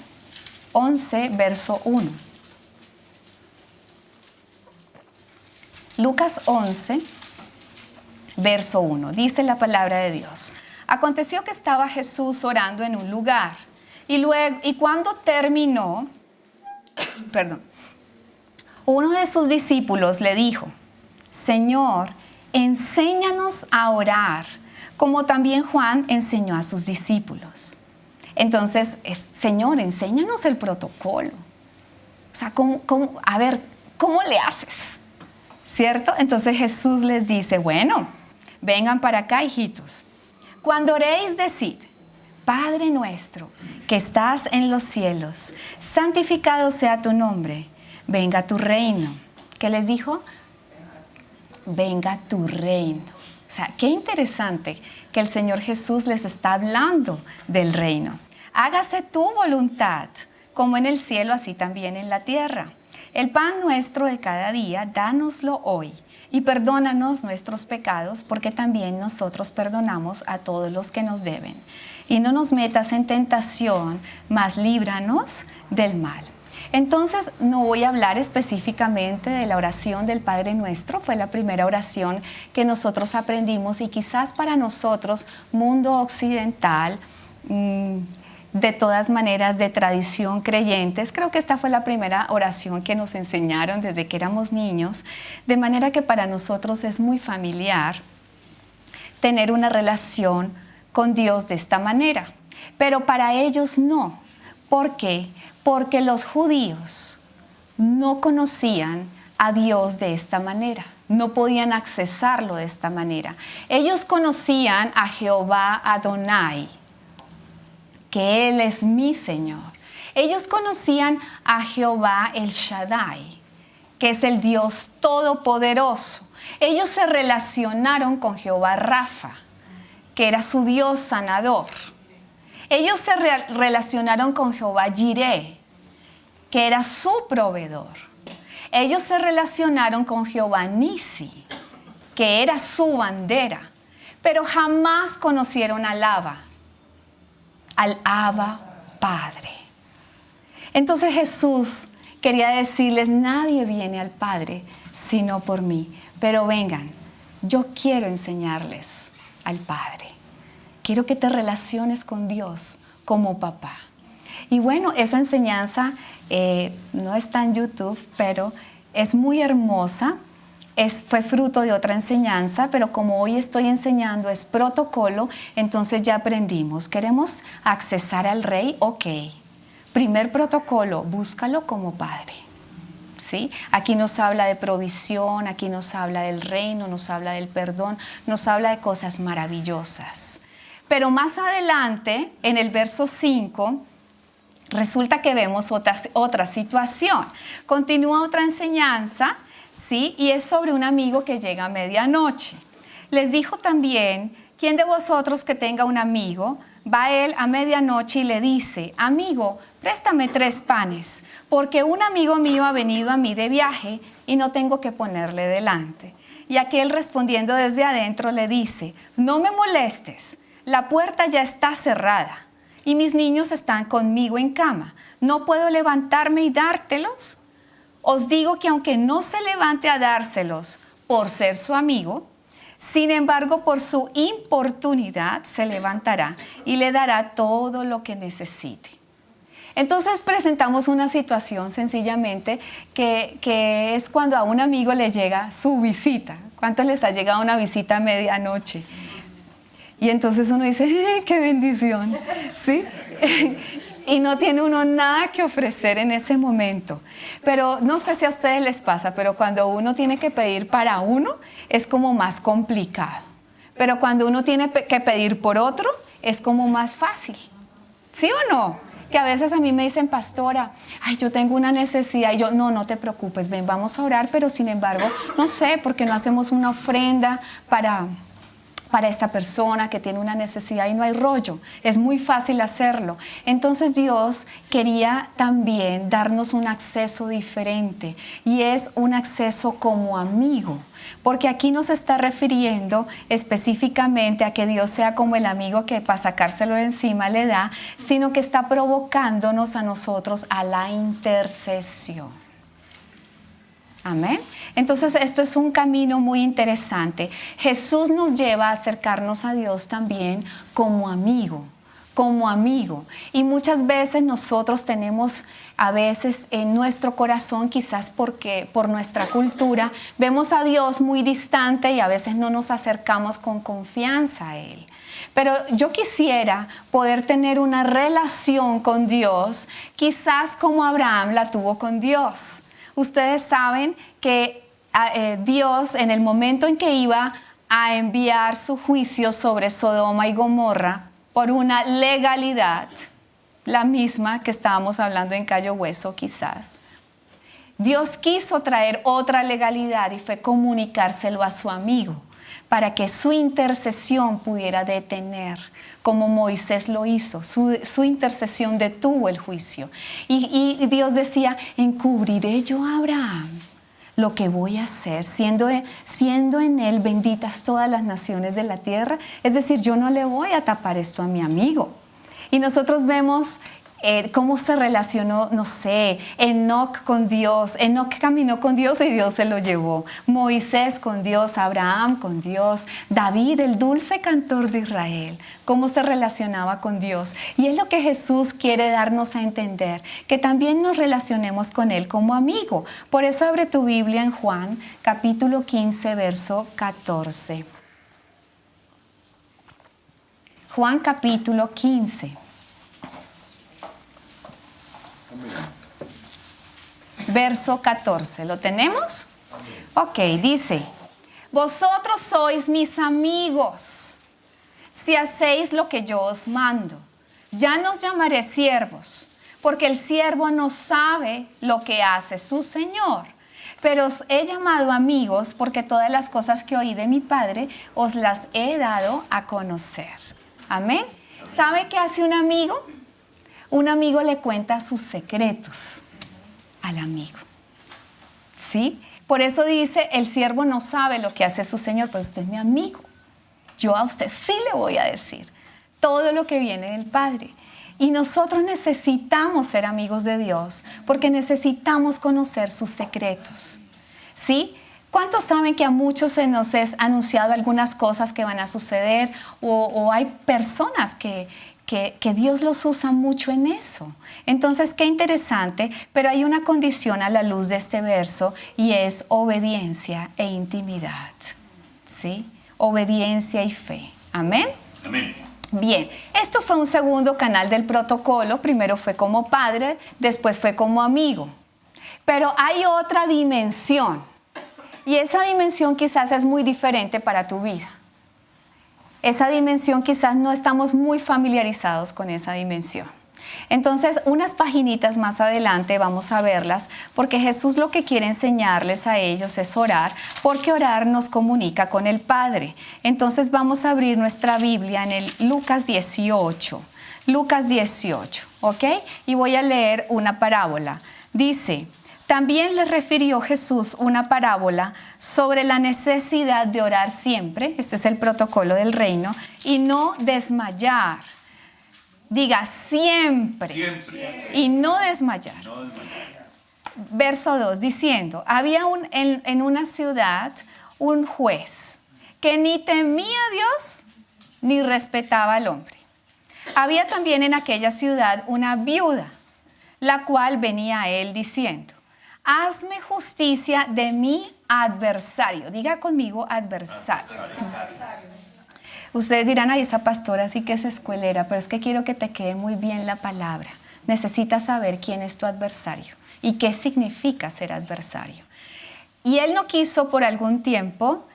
11, verso 1. Lucas 11, verso 1. Dice la palabra de Dios. Aconteció que estaba Jesús orando en un lugar y cuando terminó, uno de sus discípulos le dijo, Señor, enséñanos a orar, como también Juan enseñó a sus discípulos. Entonces, Señor, enséñanos el protocolo. O sea, ¿cómo le haces? ¿Cierto? Entonces Jesús les dice, bueno, vengan para acá, hijitos. Cuando oréis, decid, Padre nuestro, que estás en los cielos, santificado sea tu nombre, venga tu reino. ¿Qué les dijo? Venga tu reino. O sea, qué interesante que el Señor Jesús les está hablando del reino. Hágase tu voluntad, como en el cielo, así también en la tierra. El pan nuestro de cada día, dánoslo hoy. Y perdónanos nuestros pecados, porque también nosotros perdonamos a todos los que nos deben. Y no nos metas en tentación, mas líbranos del mal. Entonces, no voy a hablar específicamente de la oración del Padre Nuestro. Fue la primera oración que nosotros aprendimos y quizás para nosotros, mundo occidental, de todas maneras de tradición creyentes, creo que esta fue la primera oración que nos enseñaron desde que éramos niños, de manera que para nosotros es muy familiar tener una relación con Dios de esta manera, pero para ellos no. ¿Por qué? Porque los judíos no conocían a Dios de esta manera, no podían accesarlo de esta manera. Ellos conocían a Jehová Adonai, que Él es mi Señor. Ellos conocían a Jehová El Shaddai, que es el Dios Todopoderoso. Ellos se relacionaron con Jehová Rafa, que era su Dios sanador. Ellos se relacionaron con Jehová Jireh, que era su proveedor. Ellos se relacionaron con Jehová Nisi, que era su bandera, pero jamás conocieron al Abba Padre. Entonces Jesús quería decirles, nadie viene al Padre sino por mí, pero vengan, yo quiero enseñarles al Padre. Quiero que te relaciones con Dios como papá. Y bueno, esa enseñanza no está en YouTube, pero es muy hermosa. Fue fruto de otra enseñanza, pero como hoy estoy enseñando es protocolo, entonces ya aprendimos. ¿Queremos accesar al Rey? Ok. Primer protocolo, búscalo como Padre. ¿Sí? Aquí nos habla de provisión, aquí nos habla del reino, nos habla del perdón, nos habla de cosas maravillosas. Pero más adelante, en el verso 5, resulta que vemos otra situación. Continúa otra enseñanza, ¿sí? Y es sobre un amigo que llega a medianoche. Les dijo también, ¿quién de vosotros que tenga un amigo Va él a medianoche y le dice: amigo, préstame 3 panes, porque un amigo mío ha venido a mí de viaje y no tengo que ponerle delante. Y aquel, respondiendo desde adentro, le dice: no me molestes, la puerta ya está cerrada y mis niños están conmigo en cama. ¿No puedo levantarme y dártelos? Os digo que aunque no se levante a dárselos por ser su amigo, sin embargo, por su importunidad se levantará y le dará todo lo que necesite. Entonces presentamos una situación sencillamente que es cuando a un amigo le llega su visita. ¿Cuántos les ha llegado una visita a medianoche? Y entonces uno dice: ¡qué bendición! ¿Sí? Y no tiene uno nada que ofrecer en ese momento. Pero no sé si a ustedes les pasa, pero cuando uno tiene que pedir para uno, es como más complicado. Pero cuando uno tiene que pedir por otro, es como más fácil. ¿Sí o no? Que a veces a mí me dicen: pastora, ay, yo tengo una necesidad. Y yo: no te preocupes, ven, vamos a orar, pero sin embargo, no sé, ¿por qué no hacemos una ofrenda para esta persona que tiene una necesidad? Y no hay rollo, es muy fácil hacerlo. Entonces Dios quería también darnos un acceso diferente, y es un acceso como amigo, porque aquí nos está refiriendo específicamente a que Dios sea como el amigo que para sacárselo de encima le da, sino que está provocándonos a nosotros a la intercesión. Amén. Entonces esto es un camino muy interesante. Jesús nos lleva a acercarnos a Dios también como amigo, como amigo. Y muchas veces nosotros tenemos, a veces en nuestro corazón, quizás porque por nuestra cultura, vemos a Dios muy distante y a veces no nos acercamos con confianza a Él. Pero yo quisiera poder tener una relación con Dios, quizás como Abraham la tuvo con Dios. Ustedes saben que Dios, en el momento en que iba a enviar su juicio sobre Sodoma y Gomorra por una legalidad, la misma que estábamos hablando en Cayo Hueso quizás, Dios quiso traer otra legalidad y fue comunicárselo a su amigo para que su intercesión pudiera detener, como Moisés lo hizo. Su intercesión detuvo el juicio. Y Dios decía: encubriré yo a Abraham lo que voy a hacer, siendo en él benditas todas las naciones de la tierra. Es decir, yo no le voy a tapar esto a mi amigo. Y nosotros vemos cómo se relacionó, no sé, Enoc con Dios. Enoc caminó con Dios y Dios se lo llevó. Moisés con Dios, Abraham con Dios, David, el dulce cantor de Israel, cómo se relacionaba con Dios. Y es lo que Jesús quiere darnos a entender, que también nos relacionemos con Él como amigo. Por eso abre tu Biblia en Juan, capítulo 15, verso 14. Juan capítulo 15. Verso 14, ¿lo tenemos? Ok, dice: vosotros sois mis amigos si hacéis lo que yo os mando. Ya no os llamaré siervos, porque el siervo no sabe lo que hace su señor. Pero os he llamado amigos, porque todas las cosas que oí de mi Padre os las he dado a conocer. Amén. ¿Sabe qué hace un amigo? Un amigo le cuenta sus secretos al amigo. ¿Sí? Por eso dice: el siervo no sabe lo que hace su señor, pero usted es mi amigo. Yo a usted sí le voy a decir todo lo que viene del Padre. Y nosotros necesitamos ser amigos de Dios, porque necesitamos conocer sus secretos. ¿Sí? ¿Cuántos saben que a muchos se nos es anunciado algunas cosas que van a suceder, o hay personas que Dios los usa mucho en eso? Entonces, qué interesante, pero hay una condición a la luz de este verso, y es obediencia e intimidad. ¿Sí? Obediencia y fe. ¿Amén? Amén. Bien, esto fue un segundo canal del protocolo. Primero fue como padre, después fue como amigo. Pero hay otra dimensión, y esa dimensión quizás es muy diferente para tu vida. Esa dimensión quizás no estamos muy familiarizados con esa dimensión. Entonces, unas paginitas más adelante vamos a verlas, porque Jesús lo que quiere enseñarles a ellos es orar, porque orar nos comunica con el Padre. Entonces vamos a abrir nuestra Biblia en el Lucas 18, ¿ok? Y voy a leer una parábola. Dice: también les refirió Jesús una parábola sobre la necesidad de orar siempre, este es el protocolo del reino, y no desmayar. Diga siempre. Siempre. Y no desmayar. No desmayar. Verso 2, diciendo: había en una ciudad un juez que ni temía a Dios ni respetaba al hombre. Había también en aquella ciudad una viuda, la cual venía a él diciendo: hazme justicia de mi adversario. Diga conmigo adversario. Ustedes dirán: ay, esa pastora sí que es escuelera, pero es que quiero que te quede muy bien la palabra. Necesitas saber quién es tu adversario y qué significa ser adversario. Y él no quiso por algún tiempo,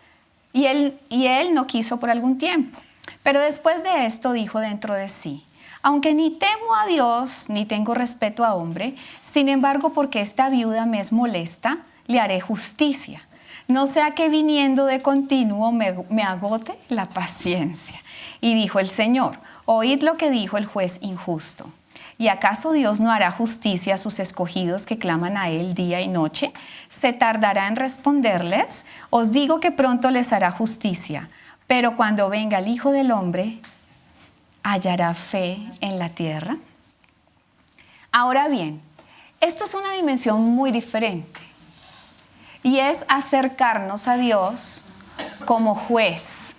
pero después de esto dijo dentro de sí: aunque ni temo a Dios, ni tengo respeto a hombre, sin embargo, porque esta viuda me es molesta, le haré justicia. No sea que viniendo de continuo me agote la paciencia. Y dijo el Señor: oíd lo que dijo el juez injusto. ¿Y acaso Dios no hará justicia a sus escogidos que claman a Él día y noche? ¿Se tardará en responderles? Os digo que pronto les hará justicia. Pero cuando venga el Hijo del Hombre, ¿hallará fe en la tierra? Ahora bien, esto es una dimensión muy diferente, y es acercarnos a Dios como juez.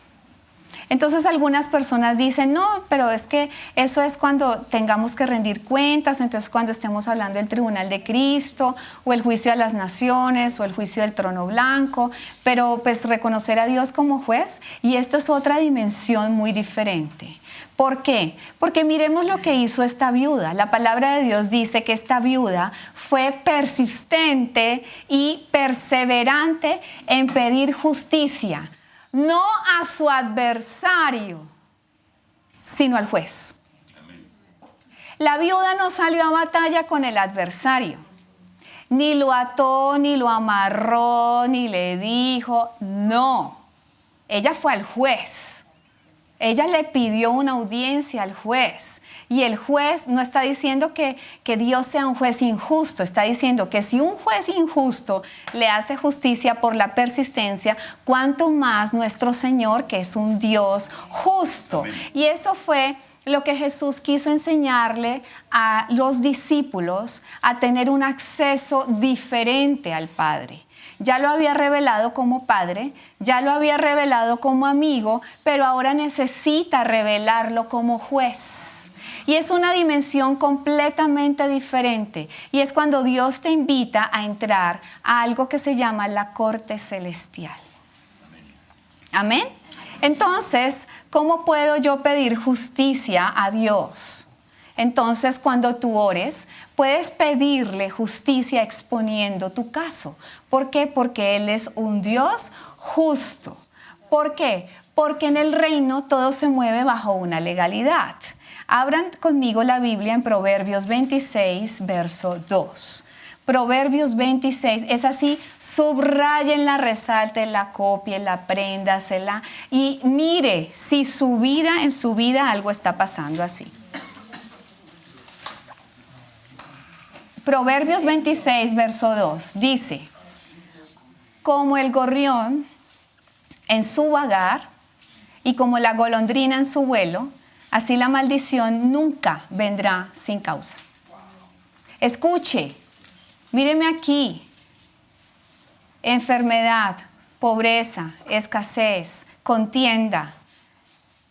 Entonces algunas personas dicen: no, pero es que eso es cuando tengamos que rendir cuentas, entonces cuando estemos hablando del tribunal de Cristo, o el juicio a las naciones, o el juicio del trono blanco, pero pues reconocer a Dios como juez, y esto es otra dimensión muy diferente. ¿Por qué? Porque miremos lo que hizo esta viuda. La palabra de Dios dice que esta viuda fue persistente y perseverante en pedir justicia, no a su adversario, sino al juez. La viuda no salió a batalla con el adversario, ni lo ató, ni lo amarró, ni le dijo, no. Ella fue al juez. Ella le pidió una audiencia al juez, y el juez no está diciendo que Dios sea un juez injusto, está diciendo que si un juez injusto le hace justicia por la persistencia, cuánto más nuestro Señor, que es un Dios justo. Amén. Y eso fue lo que Jesús quiso enseñarle a los discípulos, a tener un acceso diferente al Padre. Ya lo había revelado como padre, ya lo había revelado como amigo, pero ahora necesita revelarlo como juez. Y es una dimensión completamente diferente. Y es cuando Dios te invita a entrar a algo que se llama la corte celestial. ¿Amén? Entonces, ¿cómo puedo yo pedir justicia a Dios? Entonces, cuando tú ores, puedes pedirle justicia exponiendo tu caso. ¿Por qué? Porque Él es un Dios justo. ¿Por qué? Porque en el reino todo se mueve bajo una legalidad. Abran conmigo la Biblia en Proverbios 26, verso 2. Proverbios 26, es así: subrayenla, resáltenla, cópienla, apréndasela y mire si en su vida algo está pasando así. Proverbios 26, verso 2, dice: como el gorrión en su vagar y como la golondrina en su vuelo, así la maldición nunca vendrá sin causa. Escuche, míreme aquí: enfermedad, pobreza, escasez, contienda.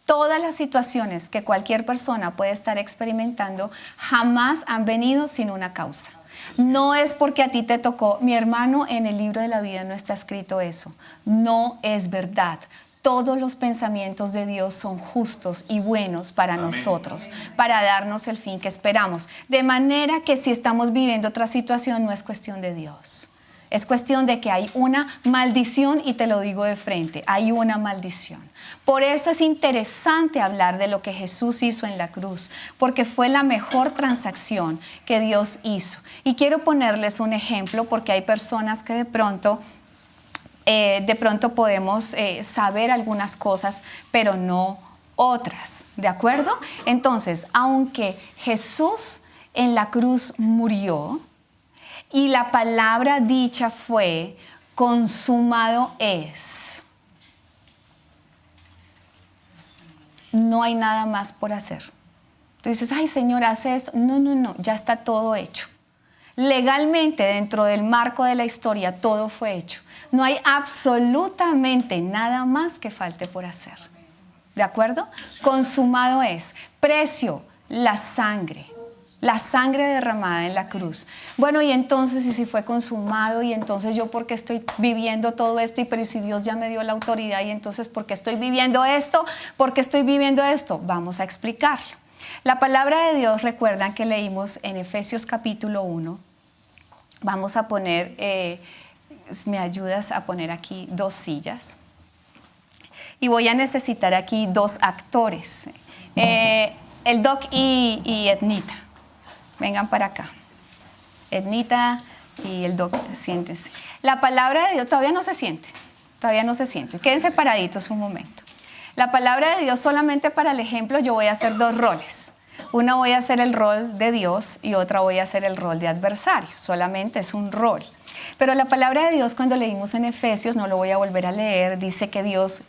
Todas las situaciones que cualquier persona puede estar experimentando jamás han venido sin una causa. No es porque a ti te tocó. Mi hermano, en el libro de la vida no está escrito eso. No es verdad. Todos los pensamientos de Dios son justos y buenos para nosotros, para darnos el fin que esperamos. De manera que si estamos viviendo otra situación, no es cuestión de Dios. Es cuestión de que hay una maldición y te lo digo de frente, hay una maldición. Por eso es interesante hablar de lo que Jesús hizo en la cruz, porque fue la mejor transacción que Dios hizo. Y quiero ponerles un ejemplo porque hay personas que de pronto podemos saber algunas cosas, pero no otras, ¿de acuerdo? Entonces, aunque Jesús en la cruz murió y la palabra dicha fue, consumado es, no hay nada más por hacer. Tú dices, ay Señor, hace esto. No, ya está todo hecho. Legalmente, dentro del marco de la historia, todo fue hecho. No hay absolutamente nada más que falte por hacer. ¿De acuerdo? Consumado es. Precio, la sangre derramada en la cruz. Bueno, y entonces, ¿y si fue consumado? Y entonces, ¿yo por qué estoy viviendo todo esto? Y pero si Dios ya me dio la autoridad, y entonces, ¿por qué estoy viviendo esto? ¿Por qué estoy viviendo esto? Vamos a explicarlo. La palabra de Dios, recuerdan que leímos en Efesios capítulo 1. Vamos a poner, ¿me ayudas a poner aquí 2 sillas? Y voy a necesitar aquí 2 actores, el Doc y Ednita. Vengan para acá. Ednita y el Doc, siéntense. La palabra de Dios todavía no se siente. Quédense paraditos un momento. La palabra de Dios, solamente para el ejemplo, yo voy a hacer 2 roles. Una voy a hacer el rol de Dios y otra voy a hacer el rol de adversario. Solamente es un rol. Pero la palabra de Dios, cuando leímos en Efesios, no lo voy a volver a leer, dice que Dios,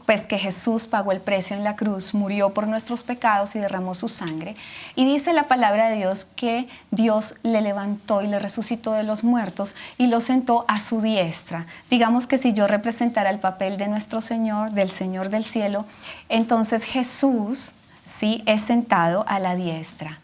pues que Jesús pagó el precio en la cruz, murió por nuestros pecados y derramó su sangre. Y dice la palabra de Dios que Dios le levantó y le resucitó de los muertos y lo sentó a su diestra. Digamos que si yo representara el papel de nuestro Señor, del Señor del cielo, entonces Jesús, sí, es sentado a la diestra.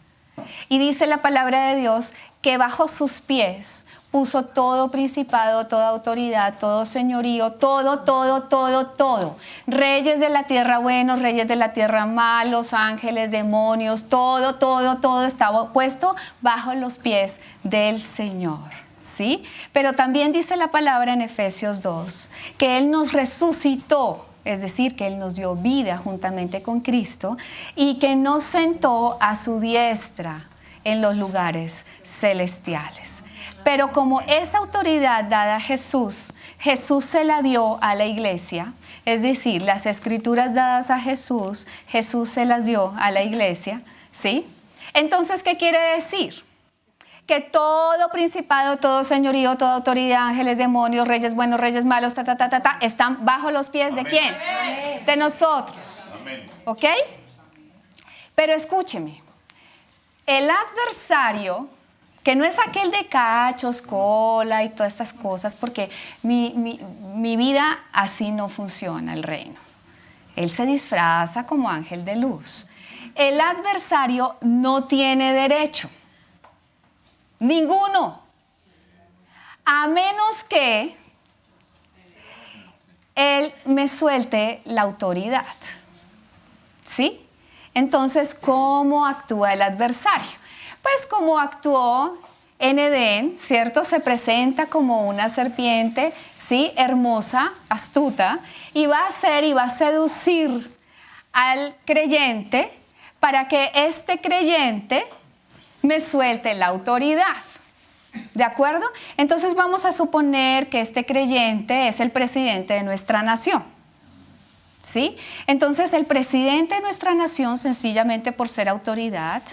Y dice la palabra de Dios que bajo sus pies puso todo principado, toda autoridad, todo señorío, todo. Reyes de la tierra buenos, reyes de la tierra malos, ángeles, demonios, todo estaba puesto bajo los pies del Señor, ¿sí? Pero también dice la palabra en Efesios 2 que Él nos resucitó. Es decir, que Él nos dio vida juntamente con Cristo y que nos sentó a su diestra en los lugares celestiales. Pero como esa autoridad dada a Jesús, Jesús se la dio a la iglesia, es decir, las escrituras dadas a Jesús, Jesús se las dio a la iglesia, ¿sí? Entonces, ¿qué quiere decir? Que todo principado, todo señorío, toda autoridad, ángeles, demonios, reyes buenos, reyes malos, están bajo los pies. ¿De quién? Amén. De nosotros. Amén. ¿Ok? Pero escúcheme, el adversario, que no es aquel de cachos, cola y todas estas cosas, porque mi vida así no funciona el reino. Él se disfraza como ángel de luz. El adversario no tiene derecho. Ninguno, a menos que Él me suelte la autoridad, ¿sí? Entonces, ¿cómo actúa el adversario? Pues como actuó en Edén, ¿cierto? Se presenta como una serpiente, ¿sí? Hermosa, astuta, y va a seducir al creyente para que este creyente me suelte la autoridad. ¿De acuerdo? Entonces vamos a suponer que este creyente es el presidente de nuestra nación. ¿Sí? Entonces el presidente de nuestra nación, sencillamente por ser autoridad,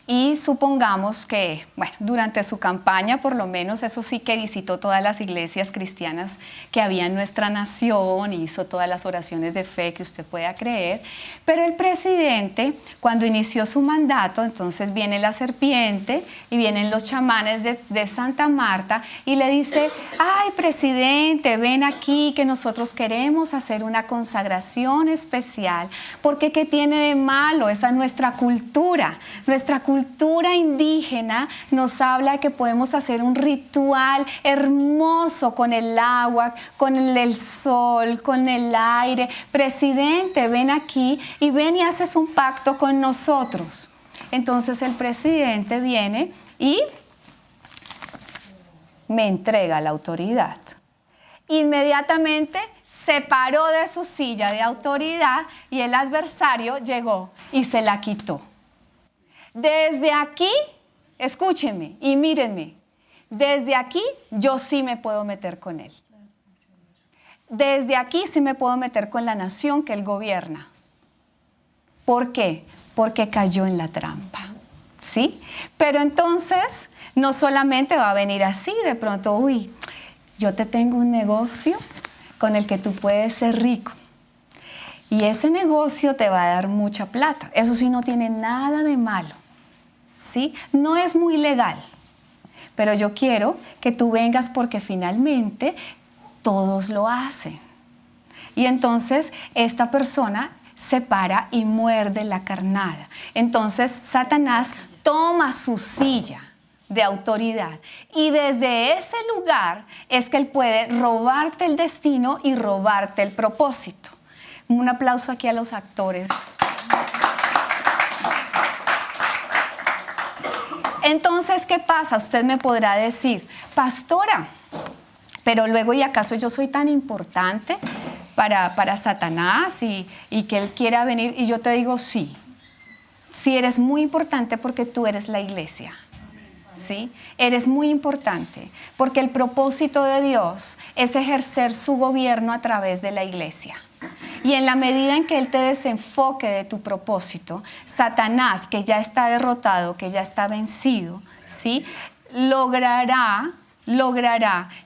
y supongamos que, bueno, durante su campaña, por lo menos, eso sí, que visitó todas las iglesias cristianas que había en nuestra nación, hizo todas las oraciones de fe que usted pueda creer, pero el presidente, cuando inició su mandato, entonces viene la serpiente y vienen los chamanes de Santa Marta y le dice, ay, presidente, ven aquí que nosotros queremos hacer una consagración especial, porque ¿qué tiene de malo? Esa es nuestra cultura indígena nos habla de que podemos hacer un ritual hermoso con el agua, con el sol, con el aire. Presidente, ven aquí y ven y haces un pacto con nosotros. Entonces el presidente viene y me entrega la autoridad. Inmediatamente se paró de su silla de autoridad y el adversario llegó y se la quitó. Desde aquí, escúchenme y mírenme, desde aquí yo sí me puedo meter con él. Desde aquí sí me puedo meter con la nación que él gobierna. ¿Por qué? Porque cayó en la trampa, ¿sí? Pero entonces no solamente va a venir así, de pronto, uy, yo te tengo un negocio con el que tú puedes ser rico. Y ese negocio te va a dar mucha plata. Eso sí no tiene nada de malo, ¿sí? No es muy legal, pero yo quiero que tú vengas porque finalmente todos lo hacen. Y entonces esta persona se para y muerde la carnada. Entonces Satanás toma su silla de autoridad y desde ese lugar es que él puede robarte el destino y robarte el propósito. Un aplauso aquí a los actores. Entonces, ¿qué pasa? Usted me podrá decir, pastora, pero luego, ¿y acaso yo soy tan importante para Satanás y que él quiera venir? Y yo te digo, sí eres muy importante porque tú eres la iglesia. ¿Sí? Eres muy importante porque el propósito de Dios es ejercer su gobierno a través de la iglesia. Y en la medida en que Él te desenfoque de tu propósito, Satanás, que ya está derrotado, que ya está vencido, ¿sí? logrará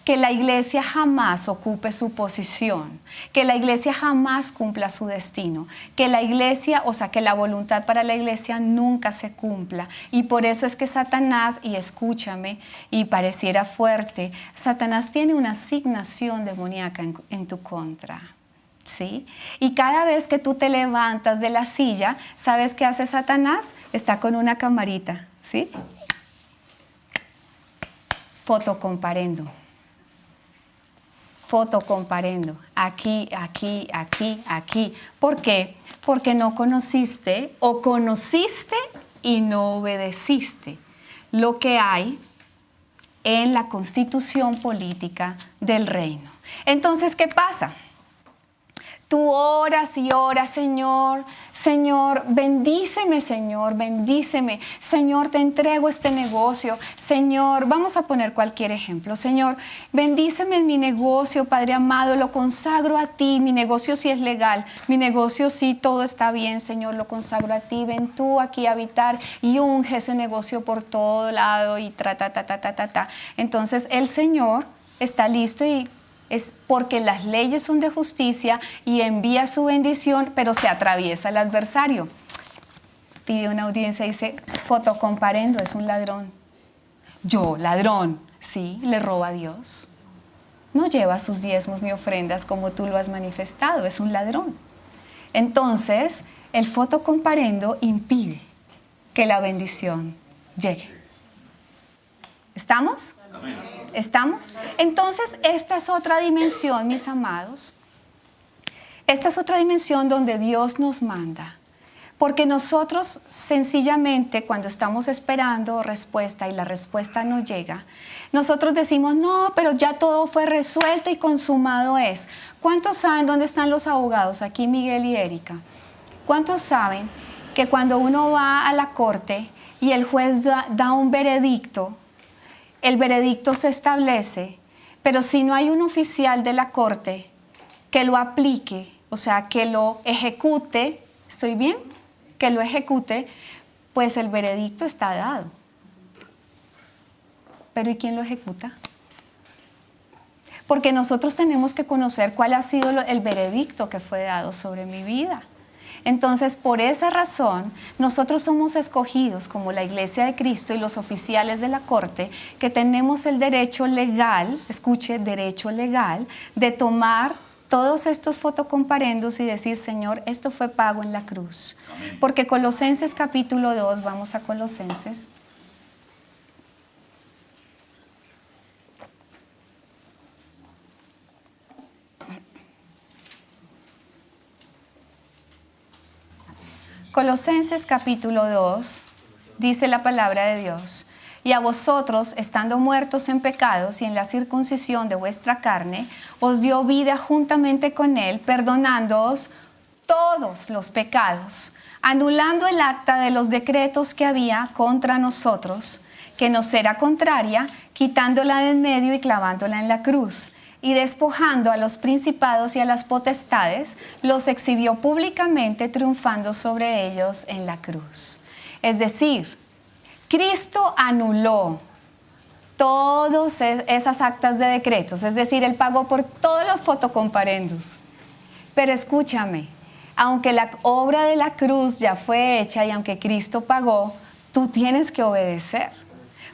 que la iglesia jamás ocupe su posición, que la iglesia jamás cumpla su destino, que la iglesia, o sea, que la voluntad para la iglesia nunca se cumpla. Y por eso es que Satanás, y escúchame, y pareciera fuerte, Satanás tiene una asignación demoníaca en tu contra. ¿Sí? Y cada vez que tú te levantas de la silla, ¿sabes qué hace Satanás? Está con una camarita, ¿sí? Fotocomparendo. Aquí, aquí, aquí, aquí. ¿Por qué? Porque no conociste o conociste y no obedeciste lo que hay en la constitución política del reino. Entonces, ¿qué pasa? Tú oras y oras, Señor, Señor, bendíceme, Señor, bendíceme. Señor, te entrego este negocio. Señor, vamos a poner cualquier ejemplo. Señor, bendíceme en mi negocio, Padre amado, lo consagro a ti. Mi negocio sí es legal, mi negocio sí todo está bien, Señor, lo consagro a ti. Ven tú aquí a habitar y unge ese negocio por todo lado y Entonces el Señor está listo y es porque las leyes son de justicia y envía su bendición, pero se atraviesa el adversario. Pide una audiencia y dice, fotocomparendo, es un ladrón. Yo, ladrón, sí, le roba a Dios. No lleva sus diezmos ni ofrendas como tú lo has manifestado, es un ladrón. Entonces, el fotocomparendo impide que la bendición llegue. ¿Estamos? Amén. ¿Estamos? Entonces, esta es otra dimensión, mis amados. Esta es otra dimensión donde Dios nos manda. Porque nosotros sencillamente cuando estamos esperando respuesta y la respuesta no llega, nosotros decimos, no, pero ya todo fue resuelto y consumado es. ¿Cuántos saben dónde están los abogados? Aquí Miguel y Erika. ¿Cuántos saben que cuando uno va a la corte y el juez da un veredicto, el veredicto se establece, pero si no hay un oficial de la corte que lo aplique, o sea, que lo ejecute, ¿estoy bien? Que lo ejecute, pues el veredicto está dado. Pero ¿y quién lo ejecuta? Porque nosotros tenemos que conocer cuál ha sido el veredicto que fue dado sobre mi vida. Entonces, por esa razón, nosotros somos escogidos como la Iglesia de Cristo y los oficiales de la corte que tenemos el derecho legal, escuche, derecho legal, de tomar todos estos fotocomparendos y decir, Señor, esto fue pago en la cruz. Amén. Porque Colosenses capítulo 2, vamos a Colosenses. Colosenses capítulo 2, dice la palabra de Dios, Y a vosotros, estando muertos en pecados y en la circuncisión de vuestra carne, os dio vida juntamente con él, perdonándoos todos los pecados, anulando el acta de los decretos que había contra nosotros, que nos era contraria, quitándola de en medio y clavándola en la cruz. Y despojando a los principados y a las potestades, los exhibió públicamente, triunfando sobre ellos en la cruz. Es decir, Cristo anuló todas esas actas de decretos, es decir, Él pagó por todos los fotocomparendos. Pero escúchame, aunque la obra de la cruz ya fue hecha y aunque Cristo pagó, tú tienes que obedecer.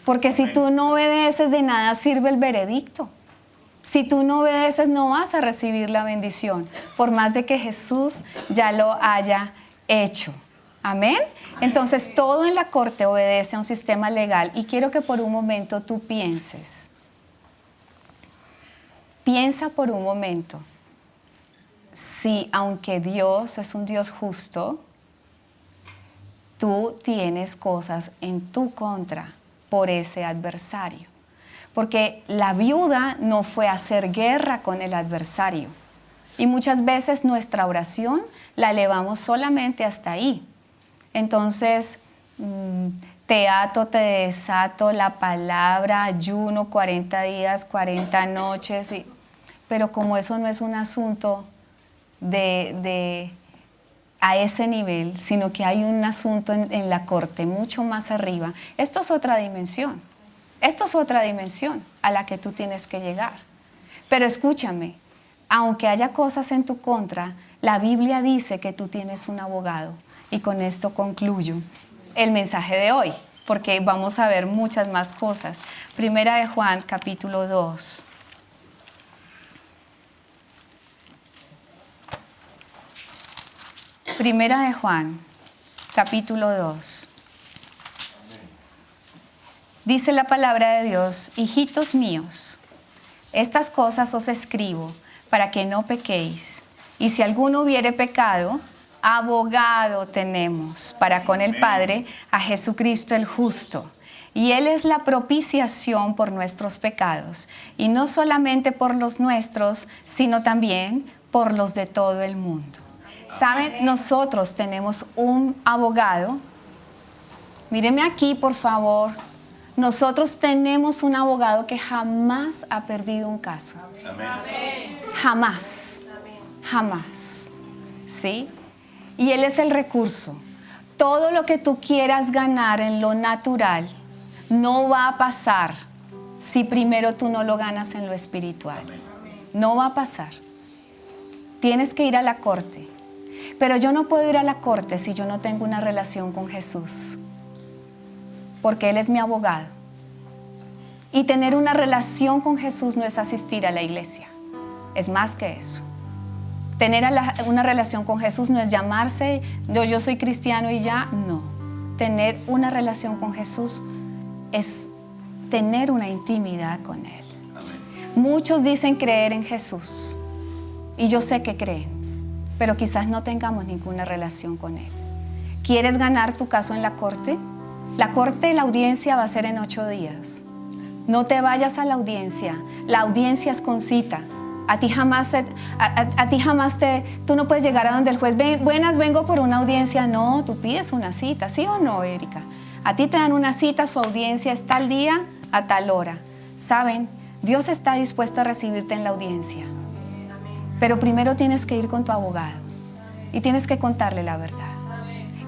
Porque si tú no obedeces, de nada sirve el veredicto. Si tú no obedeces, no vas a recibir la bendición, por más de que Jesús ya lo haya hecho. ¿Amén? Entonces, todo en la corte obedece a un sistema legal. Y quiero que por un momento tú pienses. Piensa por un momento. Si, aunque Dios es un Dios justo, tú tienes cosas en tu contra por ese adversario. Porque la viuda no fue a hacer guerra con el adversario. Y muchas veces nuestra oración la elevamos solamente hasta ahí. Entonces, te ato, te desato, la palabra, ayuno, 40 días, 40 noches. Pero como eso no es un asunto a ese nivel, sino que hay un asunto en la corte mucho más arriba, esto es otra dimensión. Esto es otra dimensión a la que tú tienes que llegar. Pero escúchame, aunque haya cosas en tu contra, la Biblia dice que tú tienes un abogado. Y con esto concluyo el mensaje de hoy, porque vamos a ver muchas más cosas. Primera de Juan, capítulo 2. Primera de Juan, capítulo 2. Dice la palabra de Dios: hijitos míos, estas cosas os escribo para que no pequéis. Y si alguno hubiere pecado, abogado tenemos para con el Padre, a Jesucristo el justo. Y Él es la propiciación por nuestros pecados, y no solamente por los nuestros, sino también por los de todo el mundo. ¿Saben? Nosotros tenemos un abogado. Míreme aquí, por favor. Nosotros tenemos un abogado que jamás ha perdido un caso. Amén. Jamás. Jamás. ¿Sí? Y Él es el recurso. Todo lo que tú quieras ganar en lo natural no va a pasar si primero tú no lo ganas en lo espiritual. No va a pasar. Tienes que ir a la corte. Pero yo no puedo ir a la corte si yo no tengo una relación con Jesús. Porque Él es mi abogado. Y tener una relación con Jesús no es asistir a la iglesia. Es más que eso. Tener una relación con Jesús no es llamarse, yo soy cristiano y ya, no. Tener una relación con Jesús es tener una intimidad con Él. Amén. Muchos dicen creer en Jesús. Y yo sé que creen, pero quizás no tengamos ninguna relación con Él. ¿Quieres ganar tu caso en la corte? La corte, la audiencia va a ser en 8 días. No te vayas a la audiencia es con cita. Tú no puedes llegar a donde el juez, buenas, vengo por una audiencia. No, tú pides una cita, ¿sí o no, Erika? A ti te dan una cita, su audiencia es tal día, a tal hora. ¿Saben? Dios está dispuesto a recibirte en la audiencia. Pero primero tienes que ir con tu abogado y tienes que contarle la verdad.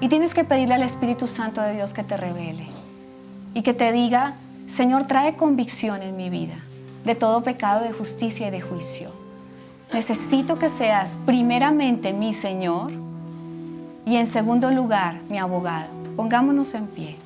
Y tienes que pedirle al Espíritu Santo de Dios que te revele y que te diga: Señor, trae convicción en mi vida de todo pecado, de justicia y de juicio. Necesito que seas primeramente mi Señor y en segundo lugar mi abogado. Pongámonos en pie.